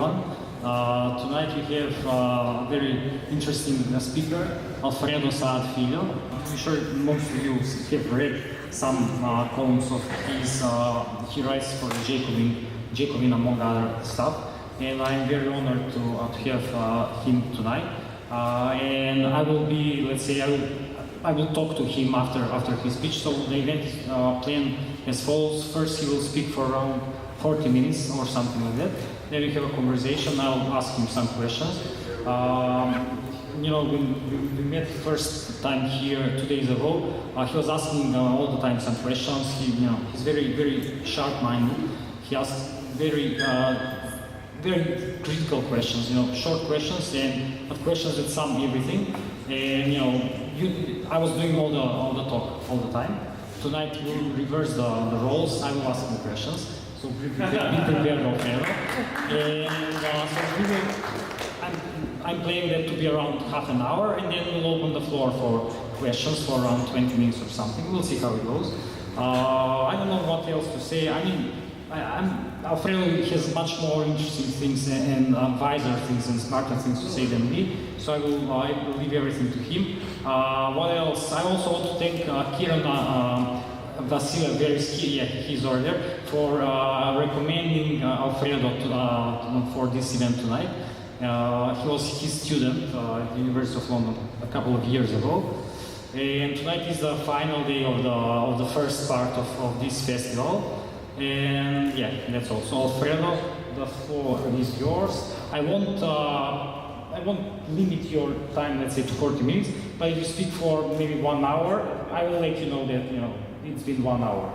everyone. Tonight we have a very interesting speaker, Alfredo Saad Filho. I'm sure most of you have read some columns of his. He writes for Jacobin among other stuff, and I'm very honored to have him tonight. And I will be, let's say, I will talk to him after his speech. So the event is planned as follows. First, he will speak for around 40 minutes or something like that. Then we have a conversation. I'll ask him some questions. You know, when we met first time here 2 days ago, he was asking all the time some questions. He's very sharp-minded. He asks very critical questions. Short questions but questions that sum everything. And I was doing all the talk all the time. Tonight we'll reverse the roles. I will ask the questions. So be prepared, Alfredo. And I'm planning that to be around half an hour, and then we'll open the floor for questions for around 20 minutes or something. We'll see how it goes. I don't know what else to say. I mean, Alfredo has much more interesting things and wiser things and smarter things to say than me, so I will leave everything to him. What else? I also want to thank Kiran Vasilya, he's over there, for recommending Alfredo for this event tonight. He was his student at the University of London a couple of years ago. And tonight is the final day of the first part of this festival. And yeah, that's all. So Alfredo, the floor is yours. I won't limit your time, let's say, to 40 minutes, but if you speak for maybe 1 hour, I will let you know that, it's been 1 hour.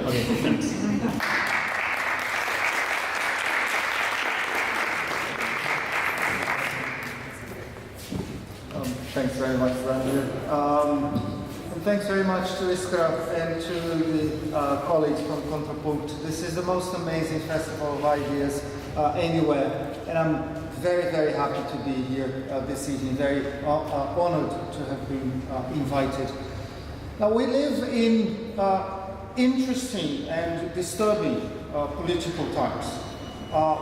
Okay, thanks. Thanks very much, Branimir. And thanks very much to Iskra and to the colleagues from Contrapunct. This is the most amazing festival of ideas anywhere, and I'm very happy to be here this evening, very honored to have been invited. Now, we live in interesting and disturbing political times.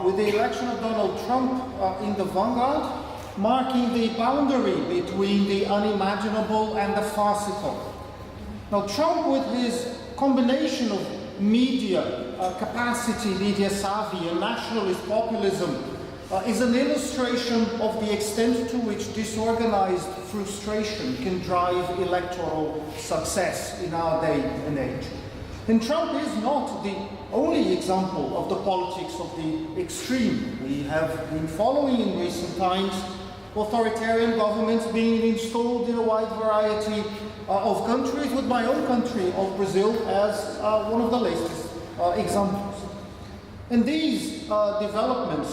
With the election of Donald Trump in the vanguard, marking the boundary between the unimaginable and the farcical. Now, Trump, with his combination of media capacity, media savvy, and nationalist populism, is an illustration of the extent to which disorganized frustration can drive electoral success in our day and age. And Trump is not the only example of the politics of the extreme. We have been following in recent times authoritarian governments being installed in a wide variety of countries, with my own country of Brazil as one of the latest examples. And these developments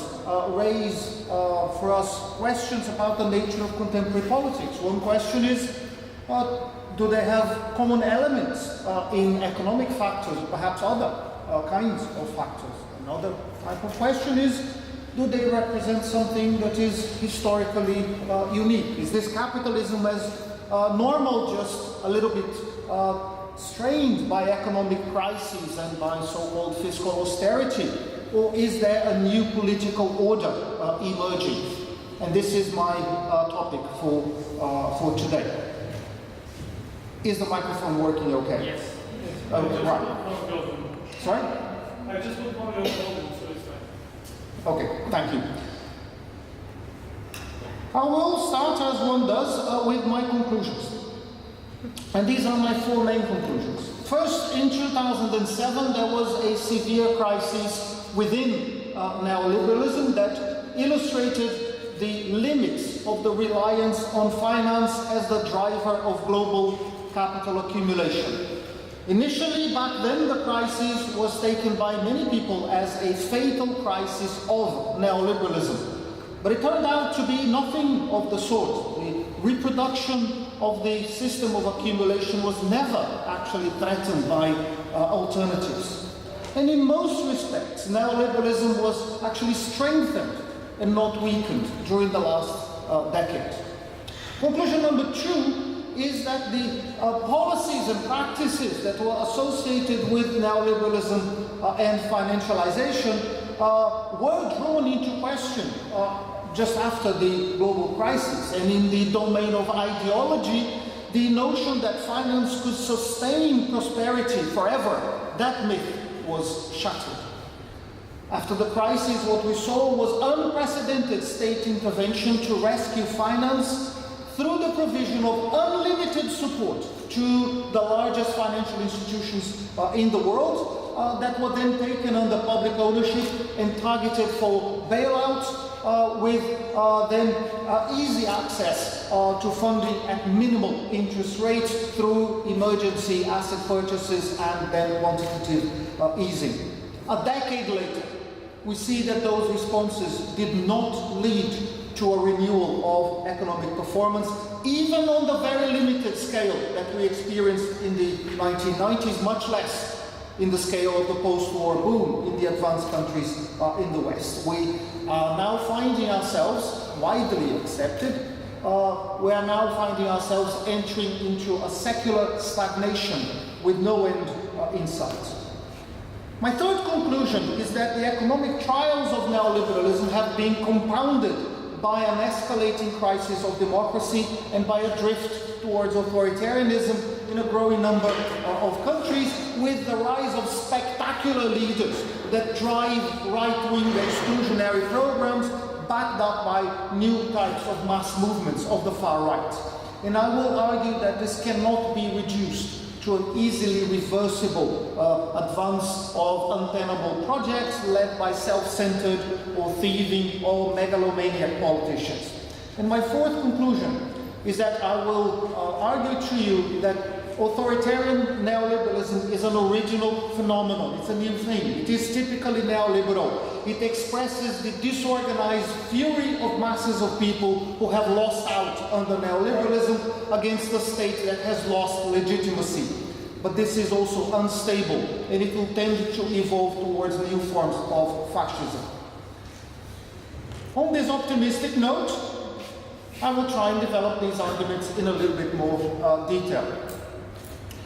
raise for us questions about the nature of contemporary politics. One question is, do they have common elements in economic factors, perhaps other kinds of factors? Another type of question is, do they represent something that is historically unique? Is this capitalism as normal, just a little bit strained by economic crises and by so-called fiscal austerity? Or is there a new political order emerging? And this is my topic for today. Is the microphone working okay? Yes. Right. Sorry? I just put one of your building, so it's fine. Okay, thank you. I will start, as one does, with my conclusions. And these are my 4 main conclusions. First, in 2007, there was a severe crisis within neoliberalism that illustrated the limits of the reliance on finance as the driver of global capital accumulation. Initially, back then, the crisis was taken by many people as a fatal crisis of neoliberalism. But it turned out to be nothing of the sort. The reproduction of the system of accumulation was never actually threatened by alternatives. And in most respects, neoliberalism was actually strengthened and not weakened during the last decade. Conclusion number 2 is that the policies and practices that were associated with neoliberalism and financialization were drawn into question just after the global crisis. And in the domain of ideology, the notion that finance could sustain prosperity forever, that myth was shattered. After the crisis, what we saw was unprecedented state intervention to rescue finance through the provision of unlimited support to the largest financial institutions in the world that were then taken under public ownership and targeted for bailouts with then easy access to funding at minimal interest rates through emergency asset purchases and then quantitative easing. A decade later, we see that those responses did not lead to a renewal of economic performance, even on the very limited scale that we experienced in the 1990s, much less in the scale of the post-war boom in the advanced countries in the West. We are now finding ourselves, widely accepted, we are now finding ourselves entering into a secular stagnation with no end in sight. My third conclusion is that the economic trials of neoliberalism have been compounded by an escalating crisis of democracy and by a drift towards authoritarianism in a growing number of countries, with the rise of spectacular leaders that drive right-wing exclusionary programs backed up by new types of mass movements of the far right. And I will argue that this cannot be reduced to an easily reversible advance of untenable projects led by self-centered or thieving or megalomaniac politicians. And my fourth conclusion is that I will argue to you that authoritarian neoliberalism is an original phenomenon. It's a new thing. It is typically neoliberal. It expresses the disorganized fury of masses of people who have lost out under neoliberalism against a state that has lost legitimacy. But this is also unstable, and it will tend to evolve towards new forms of fascism. On this optimistic note, I will try and develop these arguments in a little bit more detail.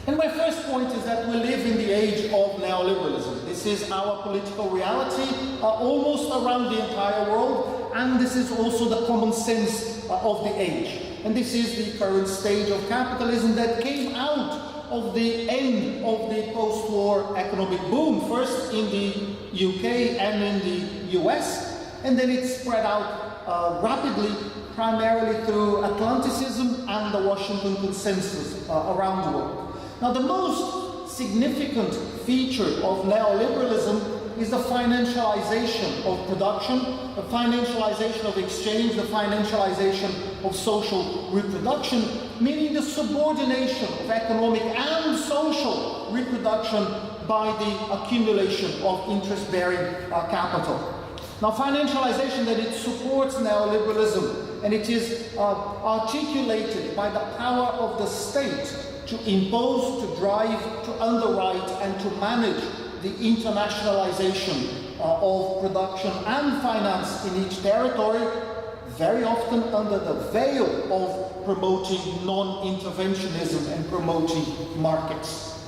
And my first point is that we live in the age of neoliberalism. This is our political reality almost around the entire world, and this is also the common sense of the age. And this is the current stage of capitalism that came out of the end of the post-war economic boom, first in the UK and in the US, and then it spread out rapidly, primarily through Atlanticism and the Washington Consensus around the world. Now, the most significant feature of neoliberalism is the financialization of production, the financialization of exchange, the financialization of social reproduction, meaning the subordination of economic and social reproduction by the accumulation of interest-bearing capital. Now, financialization, that it supports neoliberalism, and it is articulated by the power of the state to impose, to drive, to underwrite, and to manage the internationalization of production and finance in each territory, very often under the veil of promoting non-interventionism and promoting markets.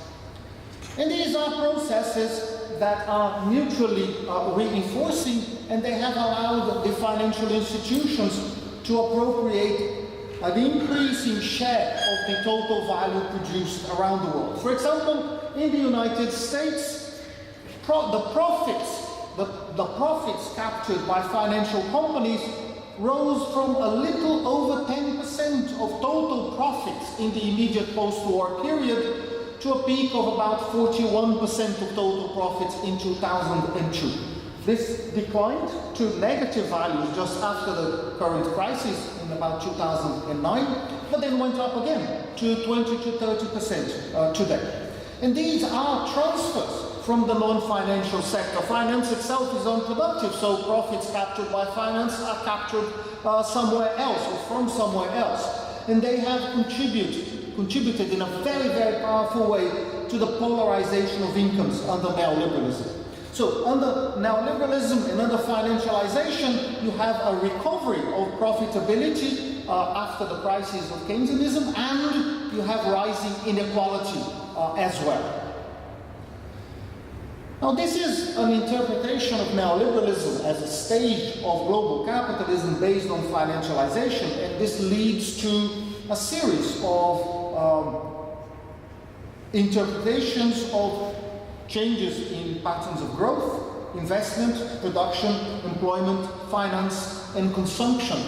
And these are processes that are mutually reinforcing, and they have allowed the financial institutions to appropriate an increasing share of the total value produced around the world. For example, in the United States, the profits captured by financial companies rose from a little over 10% of total profits in the immediate post-war period to a peak of about 41% of total profits in 2002. This declined to negative values just after the current crisis in about 2009, but then went up again to 20 to 30% today. And these are transfers from the non-financial sector. Finance itself is unproductive, so profits captured by finance are captured somewhere else or from somewhere else. And they have contributed in a very, very powerful way to the polarization of incomes under neoliberalism. So under neoliberalism and under financialization, you have a recovery of profitability after the crisis of Keynesianism, and you have rising inequality as well. Now, this is an interpretation of neoliberalism as a stage of global capitalism based on financialization, and this leads to a series of interpretations of changes in patterns of growth, investment, production, employment, finance, and consumption,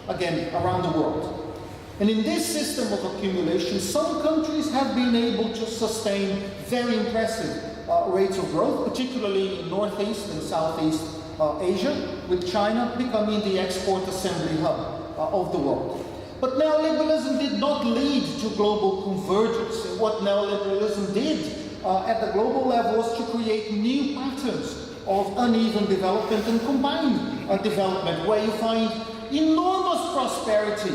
again, around the world. And in this system of accumulation, some countries have been able to sustain very impressive rates of growth, particularly in Northeast and Southeast Asia, with China becoming the export assembly hub of the world. But neoliberalism did not lead to global convergence. And what neoliberalism did at the global level was to create new patterns of uneven development and combined development, where you find enormous prosperity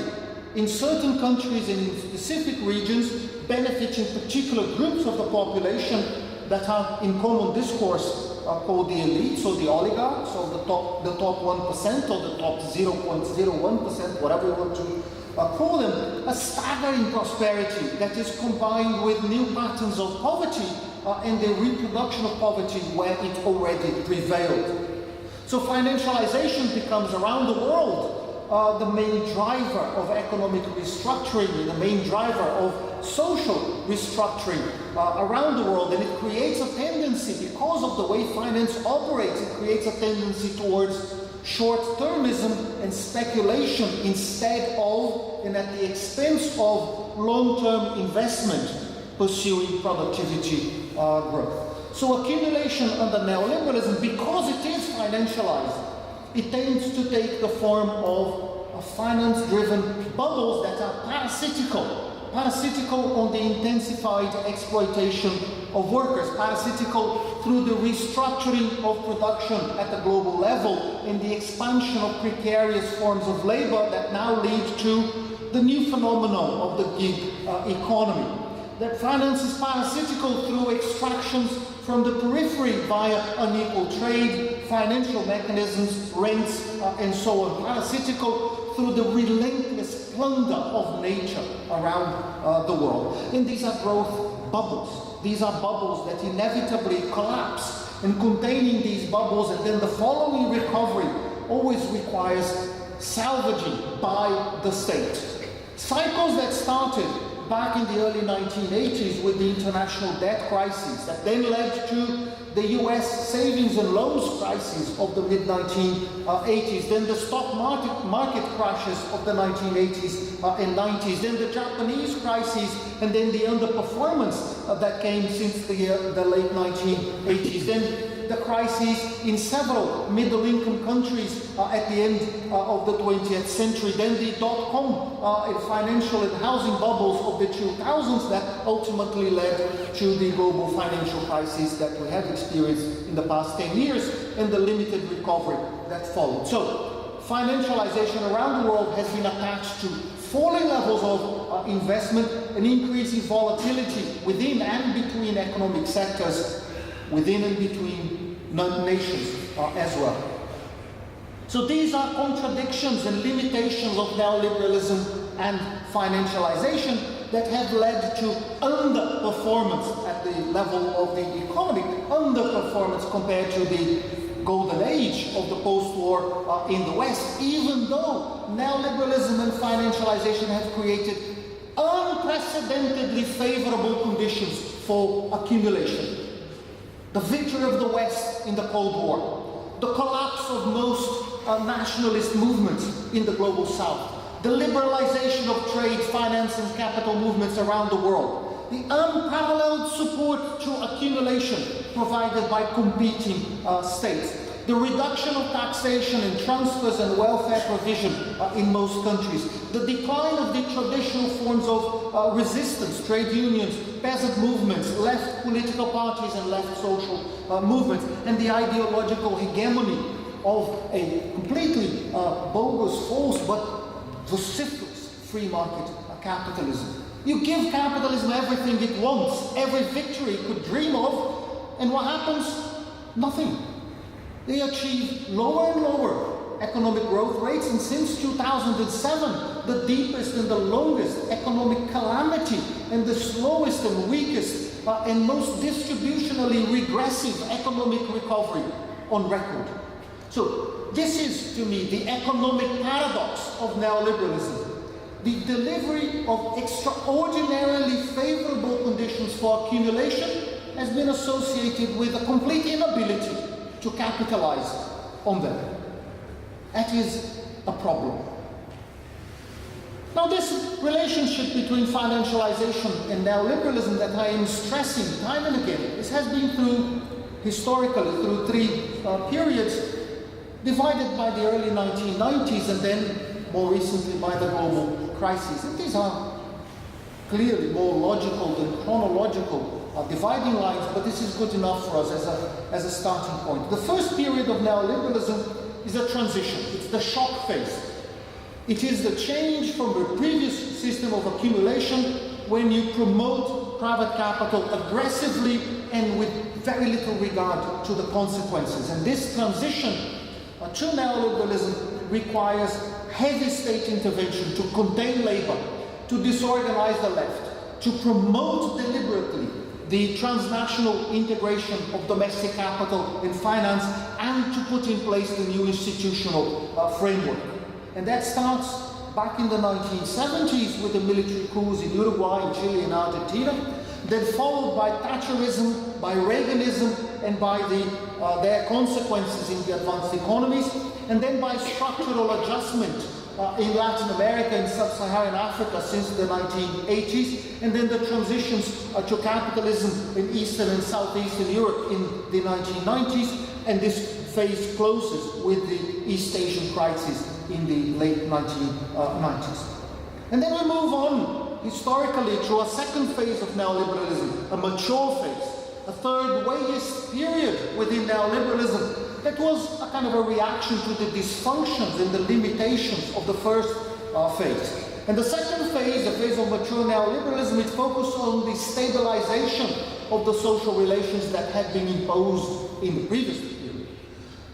in certain countries and in specific regions, benefiting particular groups of the population that are in common discourse called the elites or the oligarchs, or the top 1% or the top 0.01%, whatever you want to call them, a staggering prosperity that is combined with new patterns of poverty and the reproduction of poverty where it already prevailed. So financialization becomes around the world the main driver of economic restructuring, the main driver of social restructuring around the world, and it creates a tendency, because of the way finance operates, it creates a tendency towards short-termism and speculation instead of, and at the expense of, long-term investment pursuing productivity growth. So accumulation under neoliberalism, because it is financialized, it tends to take the form of finance-driven bubbles that are parasitical on the intensified exploitation of workers, parasitical through the restructuring of production at the global level and the expansion of precarious forms of labor that now lead to the new phenomenon of the gig economy. That finance is parasitical through extractions from the periphery via unequal trade, financial mechanisms, rents, and so on. Parasitical through the relentless plunder of nature around the world. And these are growth bubbles. These are bubbles that inevitably collapse. And containing these bubbles and then the following recovery always requires salvaging by the state. Cycles that started back in the early 1980s with the international debt crisis that then led to the US savings and loans crisis of the mid-1980s, then the stock market crashes of the 1980s and 90s, then the Japanese crisis, and then the underperformance that came since the late 1980s, then the crises in several middle-income countries at the end of the 20th century, then the dot-com financial and housing bubbles of the 2000s that ultimately led to the global financial crisis that we have experienced in the past 10 years and the limited recovery that followed. So, financialization around the world has been attached to falling levels of investment, an increasing volatility within and between economic sectors, within and between nations as well. So these are contradictions and limitations of neoliberalism and financialization that have led to underperformance at the level of the economy, underperformance compared to the golden age of the post-war in the West, even though neoliberalism and financialization have created unprecedentedly favorable conditions for accumulation. The victory of the West in the Cold War, the collapse of most nationalist movements in the global South, the liberalization of trade, finance, and capital movements around the world, the unparalleled support to accumulation provided by competing states, the reduction of taxation and transfers and welfare provision in most countries, the decline of the traditional forms of resistance, trade unions, peasant movements, left political parties and left social movements, and the ideological hegemony of a completely bogus, false, but vociferous free market capitalism. You give capitalism everything it wants, every victory it could dream of, and what happens? Nothing. They achieve lower and lower economic growth rates, and since 2007, the deepest and the longest economic calamity and the slowest and weakest and most distributionally regressive economic recovery on record. So this is, to me, the economic paradox of neoliberalism. The delivery of extraordinarily favorable conditions for accumulation has been associated with a complete inability to capitalize on them. That is a problem. Now, this relationship between financialization and neoliberalism that I am stressing time and again, this has been historically through three periods, divided by the early 1990s and then more recently by the global crisis. And these are clearly more logical than chronological dividing lines, but this is good enough for us as a starting point. The first period of neoliberalism is a transition. It's the shock phase. It is the change from the previous system of accumulation when you promote private capital aggressively and with very little regard to the consequences. And this transition to neoliberalism requires heavy state intervention to contain labor, to disorganize the left, to promote deliberately the transnational integration of domestic capital and finance, and to put in place the new institutional framework. And that starts back in the 1970s with the military coups in Uruguay, in Chile, and Argentina, then followed by Thatcherism, by Reaganism, and by their consequences in the advanced economies, and then by structural adjustment in Latin America and sub-Saharan Africa since the 1980s, and then the transitions to capitalism in Eastern and Southeastern Europe in the 1990s, and this phase closes with the East Asian crisis in the late 1990s. And then we move on historically to a second phase of neoliberalism, a mature phase, a third wayist period within neoliberalism that was a kind of a reaction to the dysfunctions and the limitations of the first phase. And the second phase, the phase of mature neoliberalism, it focused on the stabilization of the social relations that had been imposed in the previous period.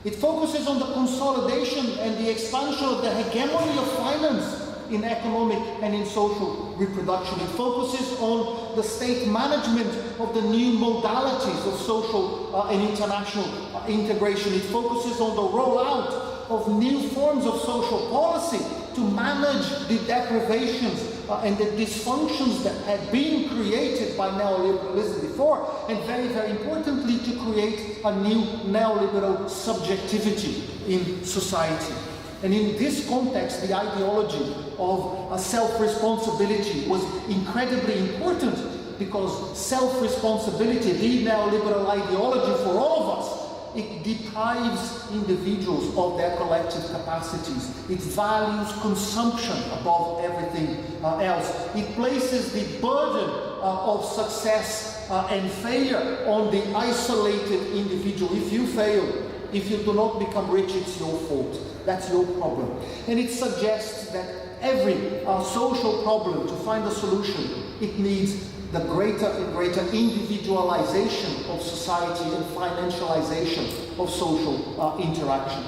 It focuses on the consolidation and the expansion of the hegemony of finance in economic and in social reproduction. It focuses on the state management of the new modalities of social and international integration. It focuses on the rollout of new forms of social policy to manage the deprivations and the dysfunctions that had been created by neoliberalism before, and very, very importantly, to create a new neoliberal subjectivity in society. And in this context, the ideology of self-responsibility was incredibly important, because self-responsibility, the neoliberal ideology for all of us, it deprives individuals of their collective capacities. It values consumption above everything else. It places the burden of success and failure on the isolated individual. If you fail, if you do not become rich, it's your fault. That's your problem. And it suggests that every social problem, to find a solution, it needs the greater and greater individualization of society and financialization of social interaction.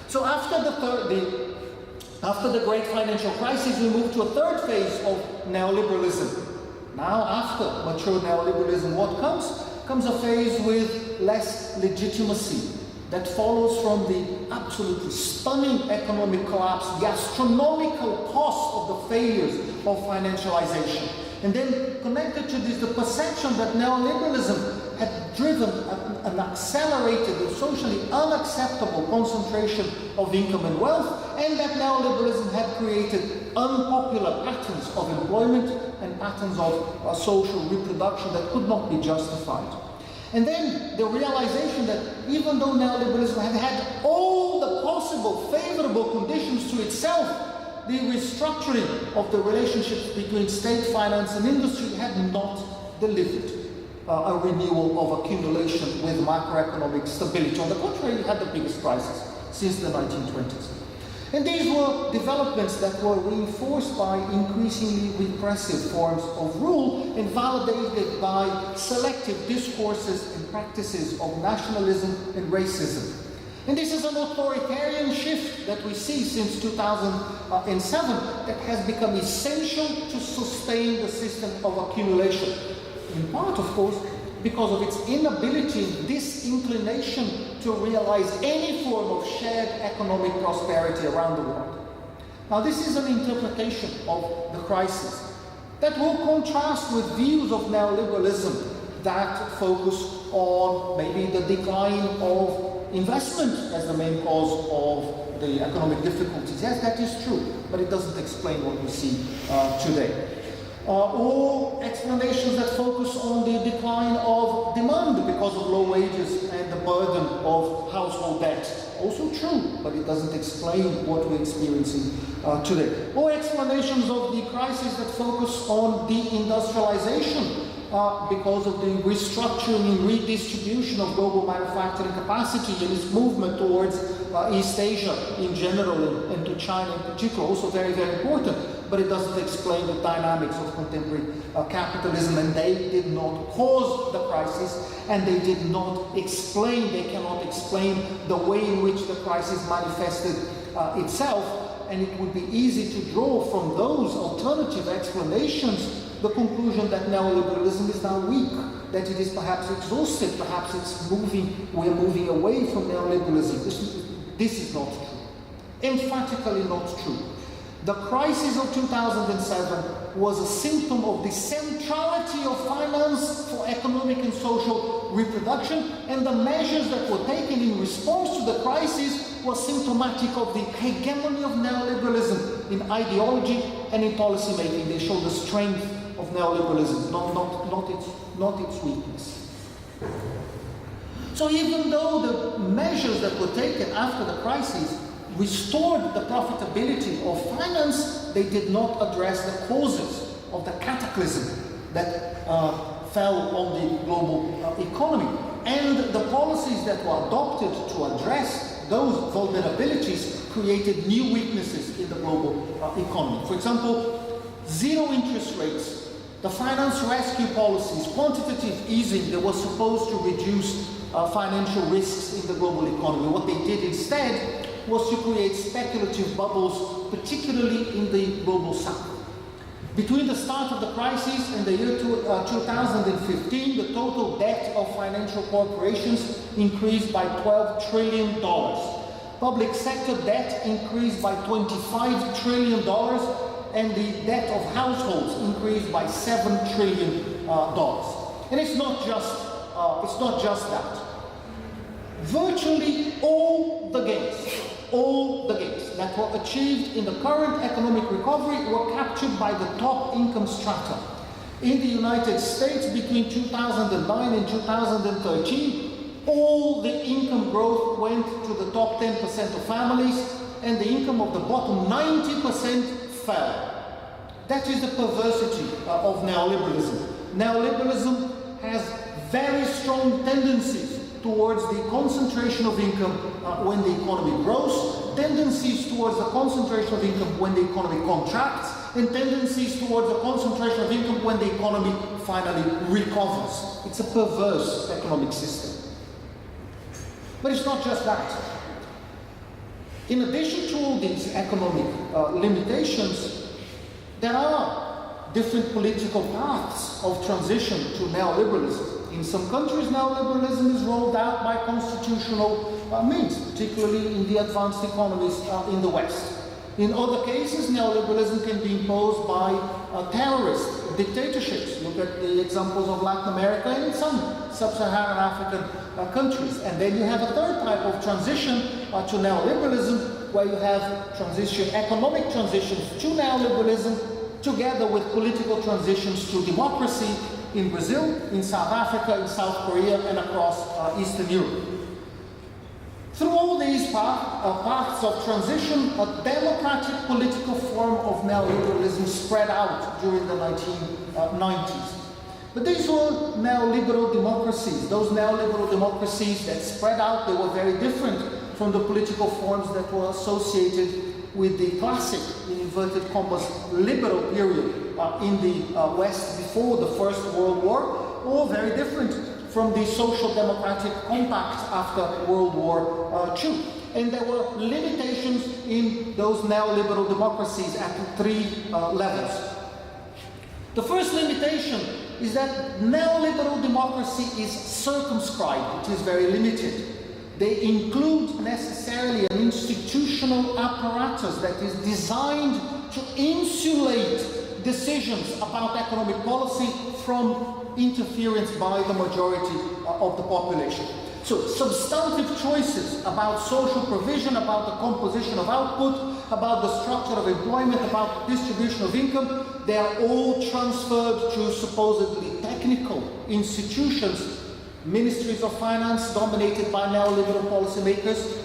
So after the great financial crisis, we move to a third phase of neoliberalism. Now, after mature neoliberalism, what comes? Comes a phase with less legitimacy that follows from the absolutely stunning economic collapse, the astronomical cost of the failures of financialization. And then connected to this, the perception that neoliberalism had driven an accelerated and socially unacceptable concentration of income and wealth, and that neoliberalism had created unpopular patterns of employment and patterns of social reproduction that could not be justified. And then the realization that even though neoliberalism had had all the possible favorable conditions to itself, the restructuring of the relationships between state finance and industry had not delivered a renewal of accumulation with macroeconomic stability. On the contrary, it had the biggest crisis since the 1920s. And these were developments that were reinforced by increasingly repressive forms of rule and validated by selective discourses and practices of nationalism and racism. And this is an authoritarian shift that we see since 2007 that has become essential to sustain the system of accumulation. in part, of course, because of its inability, disinclination to realize any form of shared economic prosperity around the world. Now, this is an interpretation of the crisis that will contrast with views of neoliberalism that focus on maybe the decline of investment as the main cause of the economic difficulties. Yes, that is true, but it doesn't explain what we see today. Or explanations that focus on the decline of demand because of low wages and the burden of household debt. Also true, but it doesn't explain what we're experiencing today. Or explanations of the crisis that focus on deindustrialization because of the restructuring and redistribution of global manufacturing capacity and its movement towards East Asia in general and to China in particular, also very, very important. But it doesn't explain the dynamics of contemporary capitalism, and they did not cause the crisis, and they did not explain, they cannot explain the way in which the crisis manifested itself, and it would be easy to draw from those alternative explanations the conclusion that neoliberalism is now weak, that it is perhaps exhausted, perhaps we're moving away from neoliberalism. This is not true. Emphatically not true. The crisis of 2007 was a symptom of the centrality of finance for economic and social reproduction, and the measures that were taken in response to the crisis were symptomatic of the hegemony of neoliberalism in ideology and in policy making. They show the strength of neoliberalism, not its weakness. So even though the measures that were taken after the crisis restored the profitability of finance, they did not address the causes of the cataclysm that fell on the global economy. And the policies that were adopted to address those vulnerabilities created new weaknesses in the global economy. For example, zero interest rates, the finance rescue policies, quantitative easing that was supposed to reduce financial risks in the global economy. What they did instead was to create speculative bubbles, particularly in the global south. Between the start of the crisis and the year 2015, the total debt of financial corporations increased by $12 trillion. Public sector debt increased by $25 trillion, and the debt of households increased by $7 trillion. And it's not just that. Virtually all the gains that were achieved in the current economic recovery were captured by the top income strata. In the United States, between 2009 and 2013, all the income growth went to the top 10% of families, and the income of the bottom 90% fell. That is the perversity of neoliberalism. Neoliberalism has very strong tendencies towards the concentration of income when the economy grows, tendencies towards the concentration of income when the economy contracts, and tendencies towards the concentration of income when the economy finally recovers. It's a perverse economic system. But it's not just that. In addition to all these economic limitations, there are different political paths of transition to neoliberalism. In some countries, neoliberalism is rolled out by constitutional means, particularly in the advanced economies in the West. In other cases, neoliberalism can be imposed by terrorist dictatorships. Look at the examples of Latin America and some sub-Saharan African countries. And then you have a third type of transition to neoliberalism, where you have economic transitions to neoliberalism, together with political transitions to democracy in Brazil, in South Africa, in South Korea, and across Eastern Europe. Through all these paths of transition, a democratic political form of neoliberalism spread out during the 1990s. But these were neoliberal democracies. Those neoliberal democracies that spread out, they were very different from the political forms that were associated with the classic, in inverted commas, liberal period in the West before the First World War, or very different from the social democratic compact after World War II. And there were limitations in those neoliberal democracies at three levels. The first limitation is that neoliberal democracy is circumscribed, it is very limited. They include necessarily an institutional apparatus that is designed to insulate decisions about economic policy from interference by the majority of the population. So substantive choices about social provision, about the composition of output, about the structure of employment, about the distribution of income, they are all transferred to supposedly technical institutions, ministries of finance dominated by neoliberal policymakers,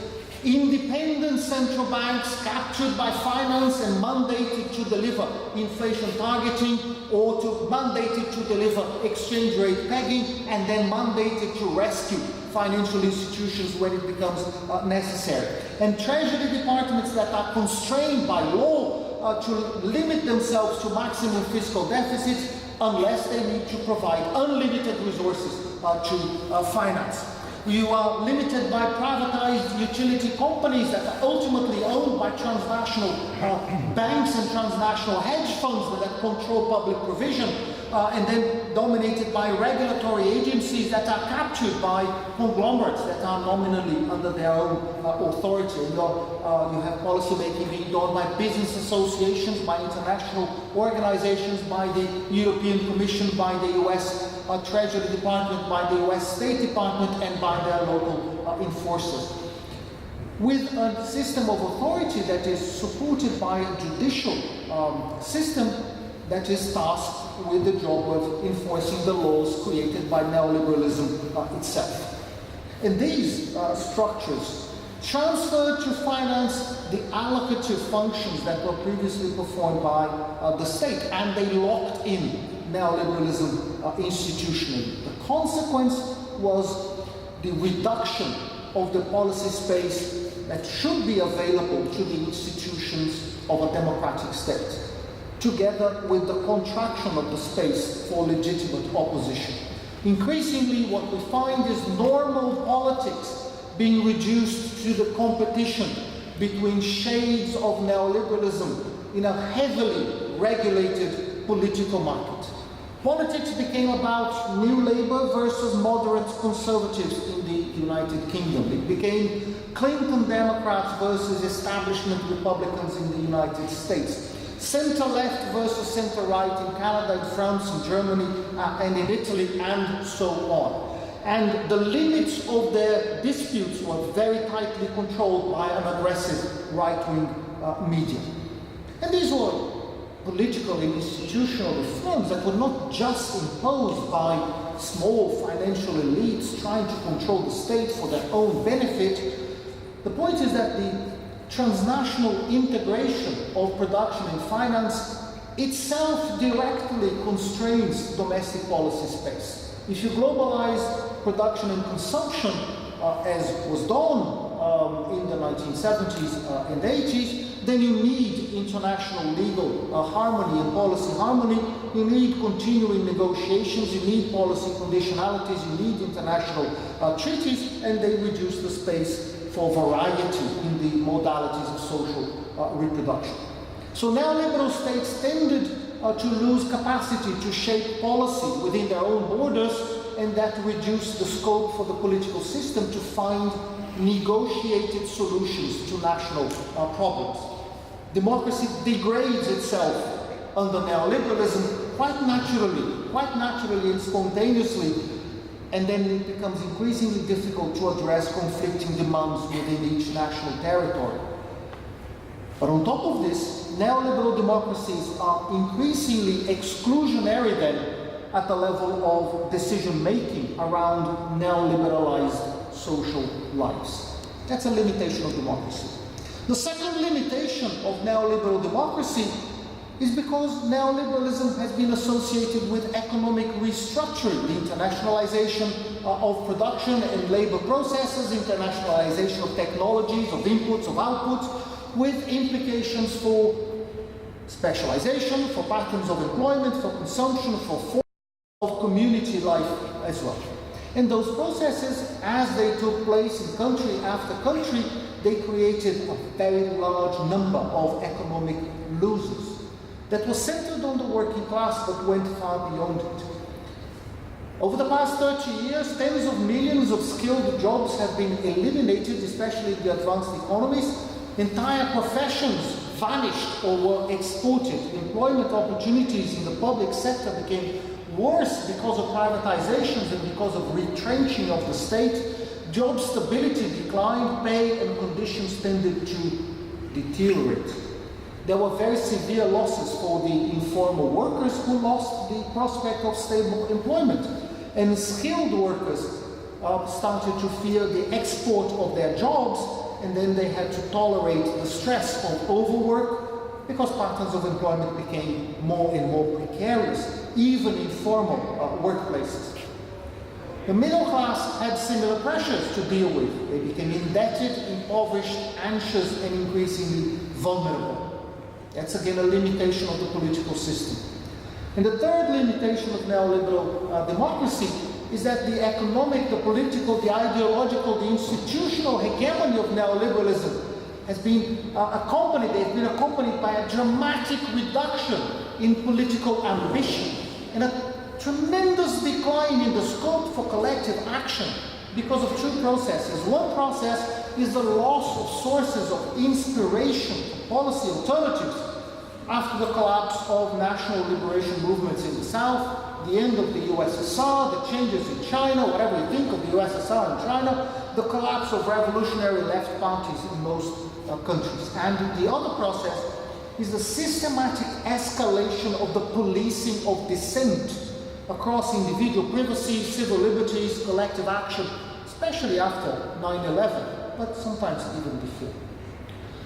independent central banks captured by finance and mandated to deliver inflation targeting, or mandated to deliver exchange rate pegging, and then mandated to rescue financial institutions when it becomes necessary. And treasury departments that are constrained by law to limit themselves to maximum fiscal deficits unless they need to provide unlimited resources to finance. You are limited by privatized utility companies that are ultimately owned by transnational banks and transnational hedge funds that control public provision, and then dominated by regulatory agencies that are captured by conglomerates that are nominally under their own authority. And you have policy making being done by business associations, by international organizations, by the European Commission, by the US Treasury Department, by the US State Department, and by their local enforcers. With a system of authority that is supported by a judicial system that is tasked with the job of enforcing the laws created by neoliberalism itself. And these structures transferred to finance the allocative functions that were previously performed by the state, and they locked in neoliberalism institutionally. The consequence was the reduction of the policy space that should be available to the institutions of a democratic state, together with the contraction of the space for legitimate opposition. Increasingly, what we find is normal politics being reduced to the competition between shades of neoliberalism in a heavily regulated political market. Politics became about New Labour versus moderate conservatives in the United Kingdom. It became Clinton Democrats versus establishment Republicans in the United States. Center-left versus center-right in Canada, in France, in Germany, and in Italy, and so on. And the limits of their disputes were very tightly controlled by an aggressive right-wing media. And these were political and institutional reforms that were not just imposed by small financial elites trying to control the state for their own benefit. The point is that the transnational integration of production and finance itself directly constrains domestic policy space. If you globalize production and consumption, as was done in the 1970s and 80s, then you need international legal harmony and policy harmony. You need continuing negotiations, you need policy conditionalities, you need international treaties, and they reduce the space for variety in the modalities of social reproduction. So neoliberal states tended to lose capacity to shape policy within their own borders, and that reduced the scope for the political system to find negotiated solutions to national problems. Democracy degrades itself under neoliberalism quite naturally and spontaneously, and then it becomes increasingly difficult to address conflicting demands within each national territory. But on top of this, neoliberal democracies are increasingly exclusionary then at the level of decision-making around neoliberalized social lives. That's a limitation of democracy. The second limitation of neoliberal democracy is because neoliberalism has been associated with economic restructuring, the internationalization of production and labor processes, internationalization of technologies, of inputs, of outputs, with implications for specialization, for patterns of employment, for consumption, for forms of community life as well. And those processes, as they took place in country after country, they created a very large number of economic losers that was centered on the working class but went far beyond it. Over the past 30 years, tens of millions of skilled jobs have been eliminated, especially in the advanced economies. Entire professions vanished or were exported. Employment opportunities in the public sector became worse because of privatizations and because of retrenching of the state. Job stability declined, pay and conditions tended to deteriorate. There were very severe losses for the informal workers who lost the prospect of stable employment. And skilled workers started to fear the export of their jobs, and then they had to tolerate the stress of overwork because patterns of employment became more and more precarious, even in formal workplaces. The middle class had similar pressures to deal with. They became indebted, impoverished, anxious, and increasingly vulnerable. That's again a limitation of the political system. And the third limitation of neoliberal democracy is that the economic, the political, the ideological, the institutional hegemony of neoliberalism has been accompanied by a dramatic reduction in political ambition and a tremendous decline in the scope for collective action because of two processes. One process is the loss of sources of inspiration for policy alternatives after the collapse of national liberation movements in the South, the end of the USSR, the changes in China, whatever you think of the USSR and China, the collapse of revolutionary left parties in most countries. And the other process is the systematic escalation of the policing of dissent across individual privacy, civil liberties, collective action, especially after 9/11, but sometimes even before.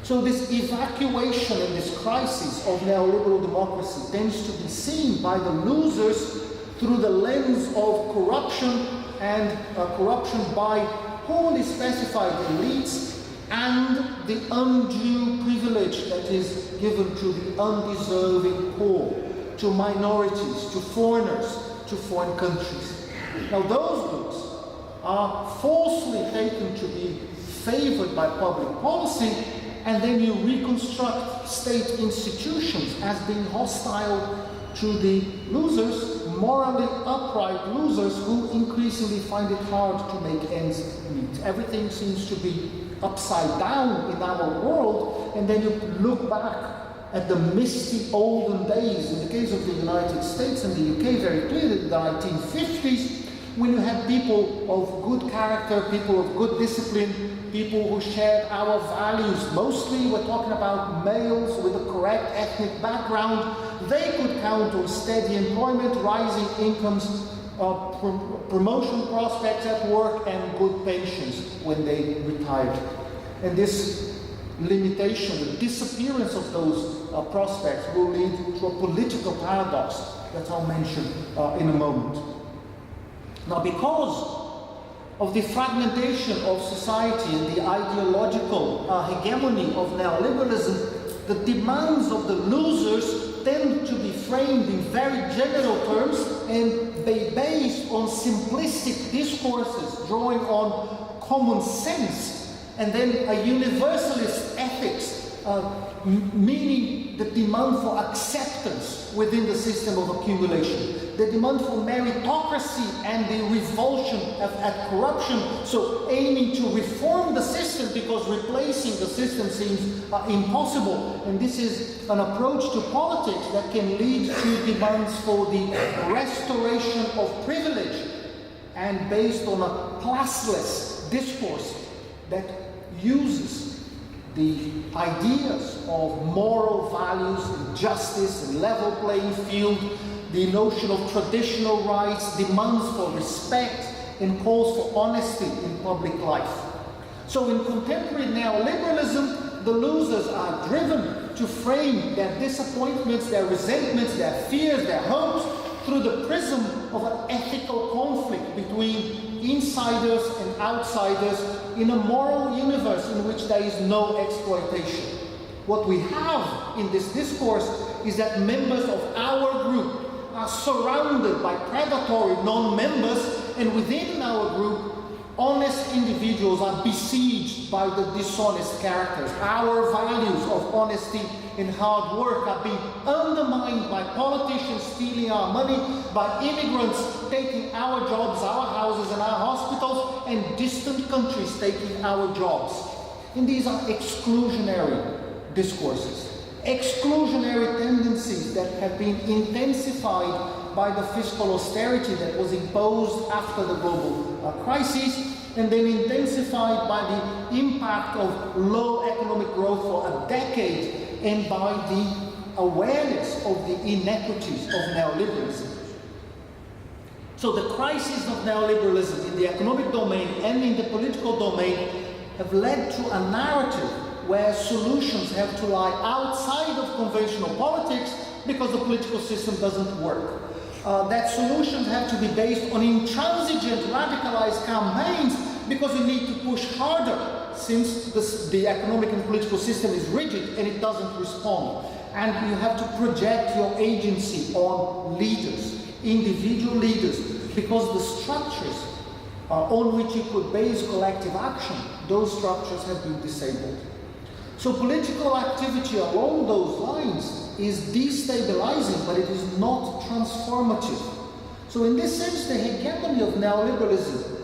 So this evacuation and this crisis of neoliberal democracy tends to be seen by the losers through the lens of corruption and corruption by wholly specified elites and the undue privilege that is given to the undeserving poor, to minorities, to foreigners, to foreign countries. Now those groups are falsely taken to be favored by public policy, and then you reconstruct state institutions as being hostile to the losers, morally upright losers who increasingly find it hard to make ends meet. Everything seems to be upside down in our world, and then you look back at the misty olden days, in the case of the United States and the UK very clearly, the 1950s, when you had people of good character, people of good discipline, people who shared our values. Mostly we're talking about males with a correct ethnic background. They could count on steady employment, rising incomes, promotion prospects at work, and good pensions when they retired. And this limitation, the disappearance of those prospects will lead to a political paradox that I'll mention in a moment. Now, because of the fragmentation of society and the ideological hegemony of neoliberalism, the demands of the losers tend to be framed in very general terms and based on simplistic discourses drawing on common sense, and then a universalist ethics, meaning the demand for acceptance within the system of accumulation, the demand for meritocracy and the revulsion at corruption, so aiming to reform the system because replacing the system seems impossible. And this is an approach to politics that can lead to demands for the restoration of privilege and based on a classless discourse that uses the ideas of moral values and justice and level playing field, the notion of traditional rights, demands for respect, and calls for honesty in public life. So in contemporary neoliberalism, the losers are driven to frame their disappointments, their resentments, their fears, their hopes through the prism of an ethical conflict between insiders and outsiders in a moral universe in which there is no exploitation. What we have in this discourse is that members of our group are surrounded by predatory non-members, and within our group, Honest individuals are besieged by the dishonest characters. Our values of honesty and hard work are being undermined by politicians stealing our money, by immigrants taking our jobs, our houses and our hospitals, and distant countries taking our jobs. And these are exclusionary discourses, exclusionary tendencies that have been intensified by the fiscal austerity that was imposed after the global crisis, and then intensified by the impact of low economic growth for a decade, and by the awareness of the inequities of neoliberalism. So the crisis of neoliberalism in the economic domain and in the political domain have led to a narrative where solutions have to lie outside of conventional politics because the political system doesn't work. That solutions have to be based on intransigent, radicalized campaigns because you need to push harder since the economic and political system is rigid and it doesn't respond. And you have to project your agency on leaders, individual leaders, because the structures on which you could base collective action, those structures have been disabled. So political activity along those lines is destabilizing, but it is not transformative. So in this sense, the hegemony of neoliberalism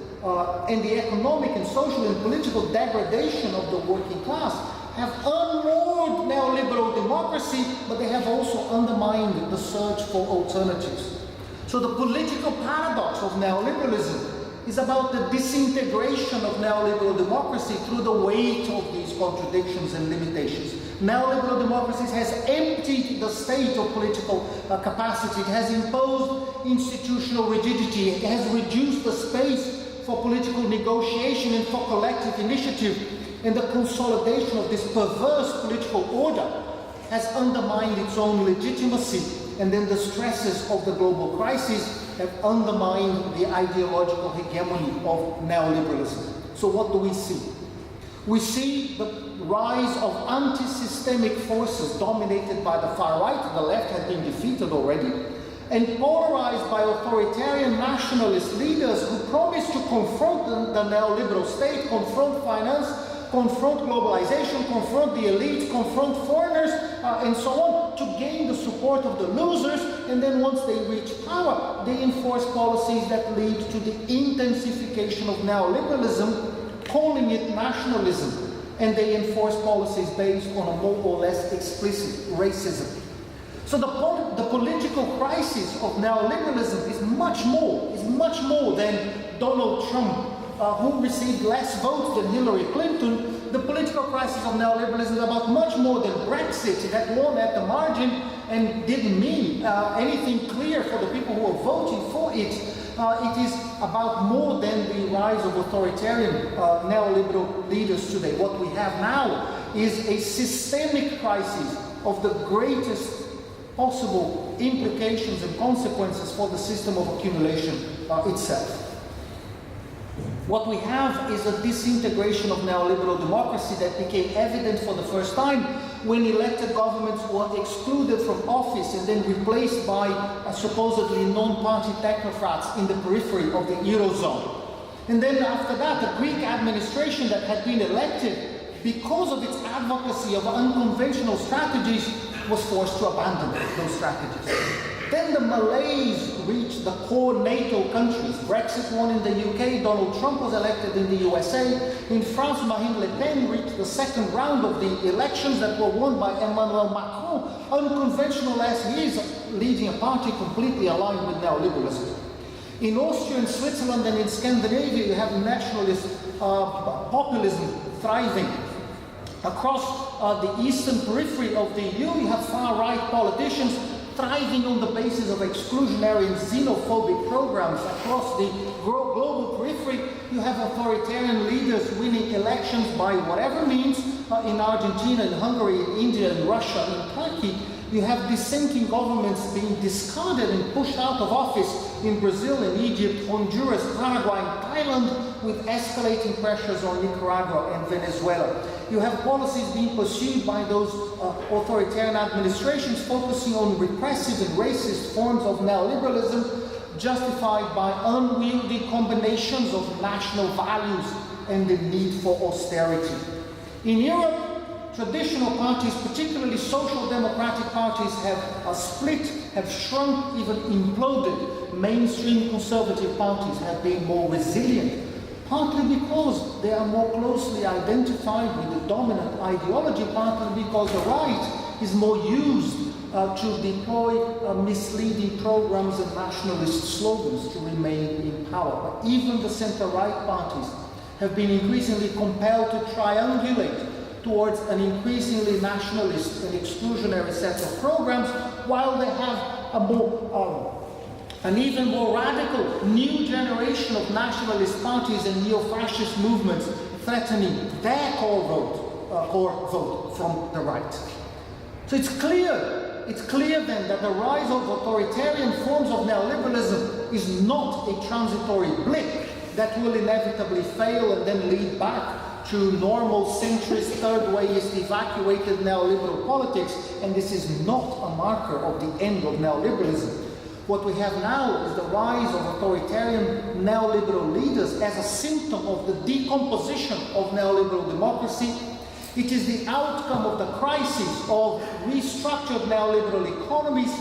and the economic and social and political degradation of the working class have unmoored neoliberal democracy, but they have also undermined the search for alternatives. So the political paradox of neoliberalism is about the disintegration of neoliberal democracy through the weight of these contradictions and limitations. Neoliberal democracies has emptied the state of political capacity. It has imposed institutional rigidity. It has reduced the space for political negotiation and for collective initiative. And the consolidation of this perverse political order has undermined its own legitimacy. And then the stresses of the global crisis have undermined the ideological hegemony of neoliberalism. So what do we see? We see the rise of anti-systemic forces dominated by the far right. The left had been defeated already, and polarized by authoritarian nationalist leaders who promise to confront the neoliberal state, confront finance, confront globalization, confront the elites, confront foreigners, and so on, to gain the support of the losers. And then once they reach power, they enforce policies that lead to the intensification of neoliberalism, calling it nationalism. And they enforce policies based on a more or less explicit racism. So the political crisis of neoliberalism is much more than Donald Trump, who received less votes than Hillary Clinton. The political crisis of neoliberalism is about much more than Brexit that won at the margin and didn't mean anything clear for the people who are voting for it. It is about more than the rise of authoritarian neoliberal leaders today. What we have now is a systemic crisis of the greatest possible implications and consequences for the system of accumulation itself. What we have is a disintegration of neoliberal democracy that became evident for the first time when elected governments were excluded from office and then replaced by supposedly non-party technocrats in the periphery of the Eurozone. And then after that, the Greek administration that had been elected because of its advocacy of unconventional strategies was forced to abandon those strategies. Then the malaise reached the core NATO countries. Brexit won in the UK, Donald Trump was elected in the USA. In France, Marine Le Pen reached the second round of the elections that were won by Emmanuel Macron, unconventional as he is, leading a party completely aligned with neoliberalism. In Austria and Switzerland and in Scandinavia, you have nationalist populism thriving. Across the eastern periphery of the EU, you have far-right politicians thriving on the basis of exclusionary and xenophobic programs. Across the global periphery, you have authoritarian leaders winning elections by whatever means. In Argentina, in Hungary, in India, in Russia, in Turkey, you have dissenting governments being discarded and pushed out of office in Brazil, in Egypt, Honduras, Paraguay, and Thailand, with escalating pressures on Nicaragua and Venezuela. You have policies being pursued by those authoritarian administrations focusing on repressive and racist forms of neoliberalism, justified by unwieldy combinations of national values and the need for austerity. In Europe, traditional parties, particularly social democratic parties, have split, have shrunk, even imploded. Mainstream conservative parties have been more resilient, partly because they are more closely identified with the dominant ideology, partly because the right is more used to deploy misleading programs and nationalist slogans to remain in power. But even the center-right parties have been increasingly compelled to triangulate towards an increasingly nationalist and exclusionary set of programs, while they have an even more radical new generation of nationalist parties and neo-fascist movements threatening their core vote from the right. So it's clear then that the rise of authoritarian forms of neoliberalism is not a transitory blip that will inevitably fail and then lead back to normal centrist, third-wayist, evacuated neoliberal politics, and this is not a marker of the end of neoliberalism. What we have now is the rise of authoritarian neoliberal leaders as a symptom of the decomposition of neoliberal democracy. It is the outcome of the crisis of restructured neoliberal economies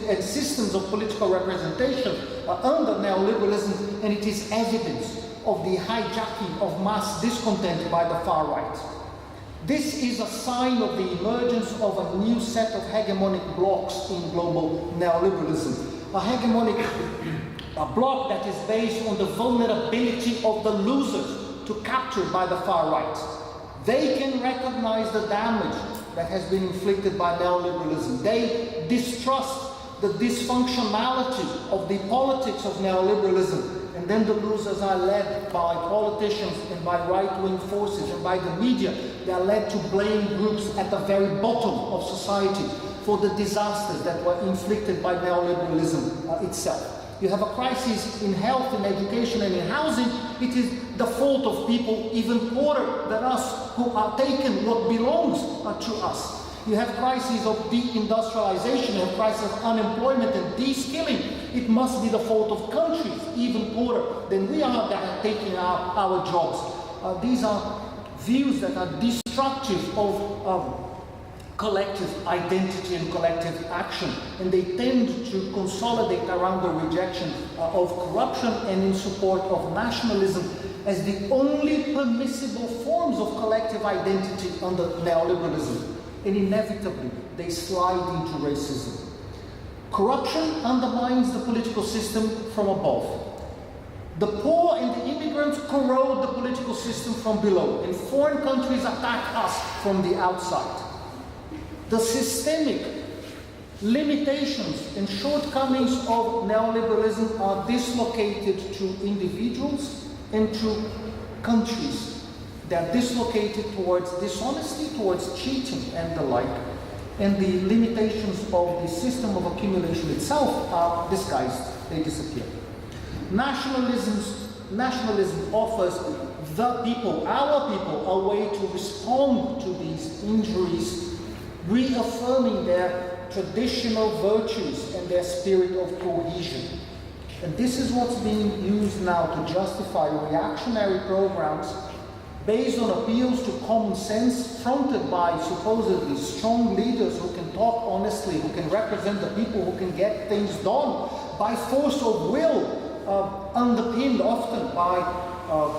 and systems of political representation under neoliberalism, and it is evidence of the hijacking of mass discontent by the far right. This is a sign of the emergence of a new set of hegemonic blocs in global neoliberalism. A hegemonic bloc that is based on the vulnerability of the losers to capture by the far right. They can recognize the damage that has been inflicted by neoliberalism. They distrust the dysfunctionality of the politics of neoliberalism. And then the losers are led by politicians and by right-wing forces and by the media. They are led to blame groups at the very bottom of society for the disasters that were inflicted by neoliberalism itself. You have a crisis in health, in education, and in housing. It is the fault of people even poorer than us who are taking what belongs to us. You have crises of deindustrialization, you have crises of unemployment and de-skilling. It must be the fault of countries even poorer than we are that are taking our jobs. These are views that are destructive of collective identity and collective action, and they tend to consolidate around the rejection of corruption and in support of nationalism as the only permissible forms of collective identity under neoliberalism. And inevitably, they slide into racism. Corruption undermines the political system from above. The poor and the immigrants corrode the political system from below, and foreign countries attack us from the outside. The systemic limitations and shortcomings of neoliberalism are dislocated to individuals and to countries. They are dislocated towards dishonesty, towards cheating and the like. And the limitations of the system of accumulation itself are disguised, they disappear. Nationalism offers the people, our people, a way to respond to these injuries, reaffirming their traditional virtues and their spirit of cohesion. And this is what's being used now to justify reactionary programs based on appeals to common sense, fronted by supposedly strong leaders who can talk honestly, who can represent the people, who can get things done by force of will, underpinned often by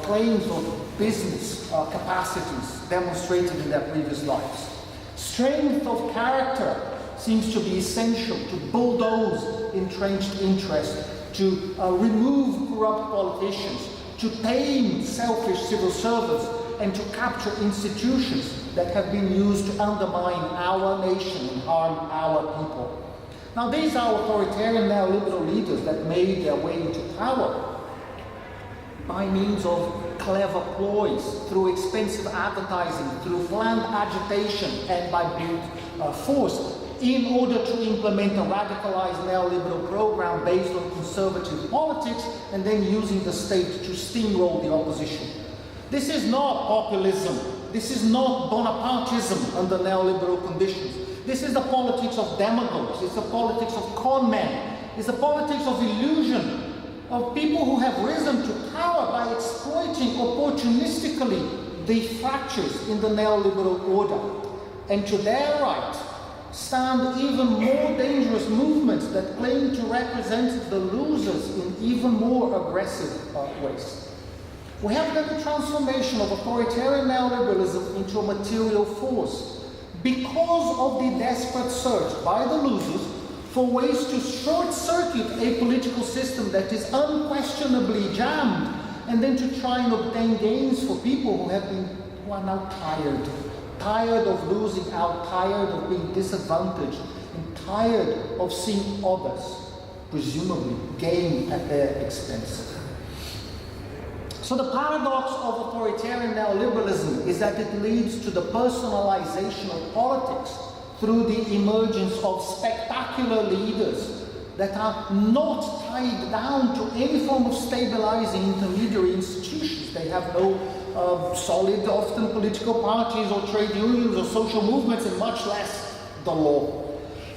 claims of business capacities demonstrated in their previous lives. Strength of character seems to be essential to bulldoze entrenched interest, to remove corrupt politicians, to tame selfish civil servants, and to capture institutions that have been used to undermine our nation and harm our people. Now, these are authoritarian neoliberal leaders that made their way into power by means of clever ploys, through expensive advertising, through planned agitation, and by brute force, in order to implement a radicalized neoliberal program based on conservative politics, and then using the state to steamroll the opposition. This is not populism. This is not Bonapartism under neoliberal conditions. This is the politics of demagogues. It's the politics of con men is a politics of illusion, of people who have risen to power by exploiting opportunistically the fractures in the neoliberal order. And to their right stand even more dangerous movements that claim to represent the losers in even more aggressive ways. We have got the transformation of authoritarian neoliberalism into a material force because of the desperate search by the losers for ways to short-circuit a political system that is unquestionably jammed, and then to try and obtain gains for people who are now tired of losing out, tired of being disadvantaged, and tired of seeing others, presumably, gain at their expense. So the paradox of authoritarian neoliberalism is that it leads to the personalization of politics through the emergence of spectacular leaders that are not tied down to any form of stabilizing intermediary institutions. They have no solid, often political parties or trade unions or social movements, and much less the law.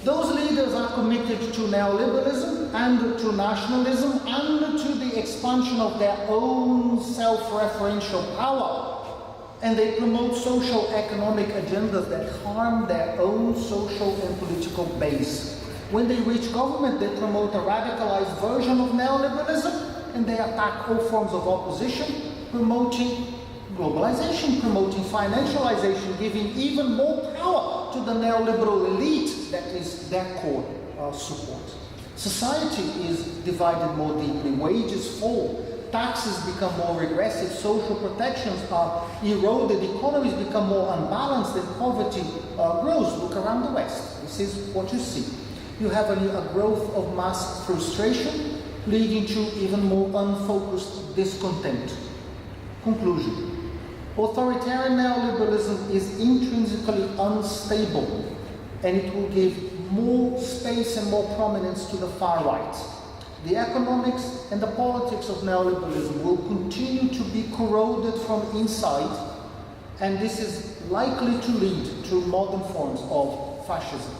Those leaders are committed to neoliberalism and to nationalism and to the expansion of their own self-referential power. And they promote social economic agendas that harm their own social and political base. When they reach government, they promote a radicalized version of neoliberalism, and they attack all forms of opposition, promoting globalization, promoting financialization, giving even more power to the neoliberal elite that is their core support. Society is divided more deeply, wages fall, taxes become more regressive, social protections are eroded, economies become more unbalanced, and poverty grows. Look around the West. This is what you see. You have a growth of mass frustration, leading to even more unfocused discontent. Conclusion. Authoritarian neoliberalism is intrinsically unstable, and it will give more space and more prominence to the far right. The economics and the politics of neoliberalism will continue to be corroded from inside, and this is likely to lead to modern forms of fascism.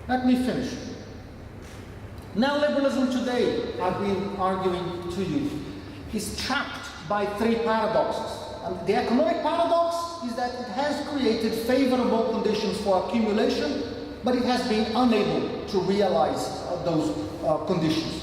Let me finish. Neoliberalism today, I've been arguing to you, is trapped by three paradoxes. And the economic paradox is that it has created favorable conditions for accumulation, but it has been unable to realize those conditions.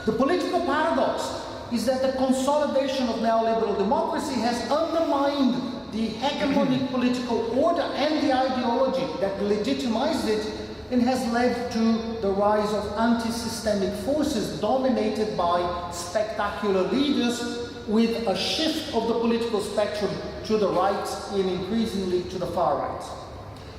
The political paradox is that the consolidation of neoliberal democracy has undermined the hegemonic political order and the ideology that legitimized it, and has led to the rise of anti-systemic forces dominated by spectacular leaders, with a shift of the political spectrum to the right and increasingly to the far right.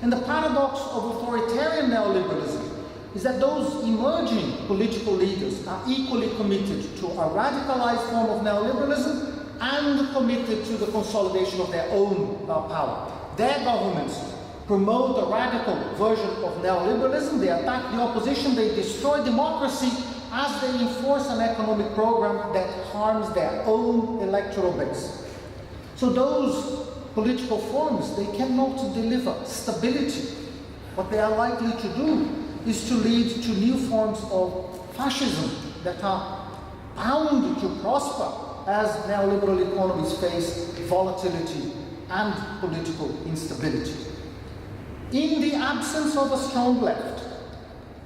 And the paradox of authoritarian neoliberalism is that those emerging political leaders are equally committed to a radicalized form of neoliberalism and committed to the consolidation of their own power. Their governments promote a radical version of neoliberalism, they attack the opposition, they destroy democracy as they enforce an economic program that harms their own electoral base. So those political forms, they cannot deliver stability. What they are likely to do is to lead to new forms of fascism that are bound to prosper as neoliberal economies face volatility and political instability. In the absence of a strong left,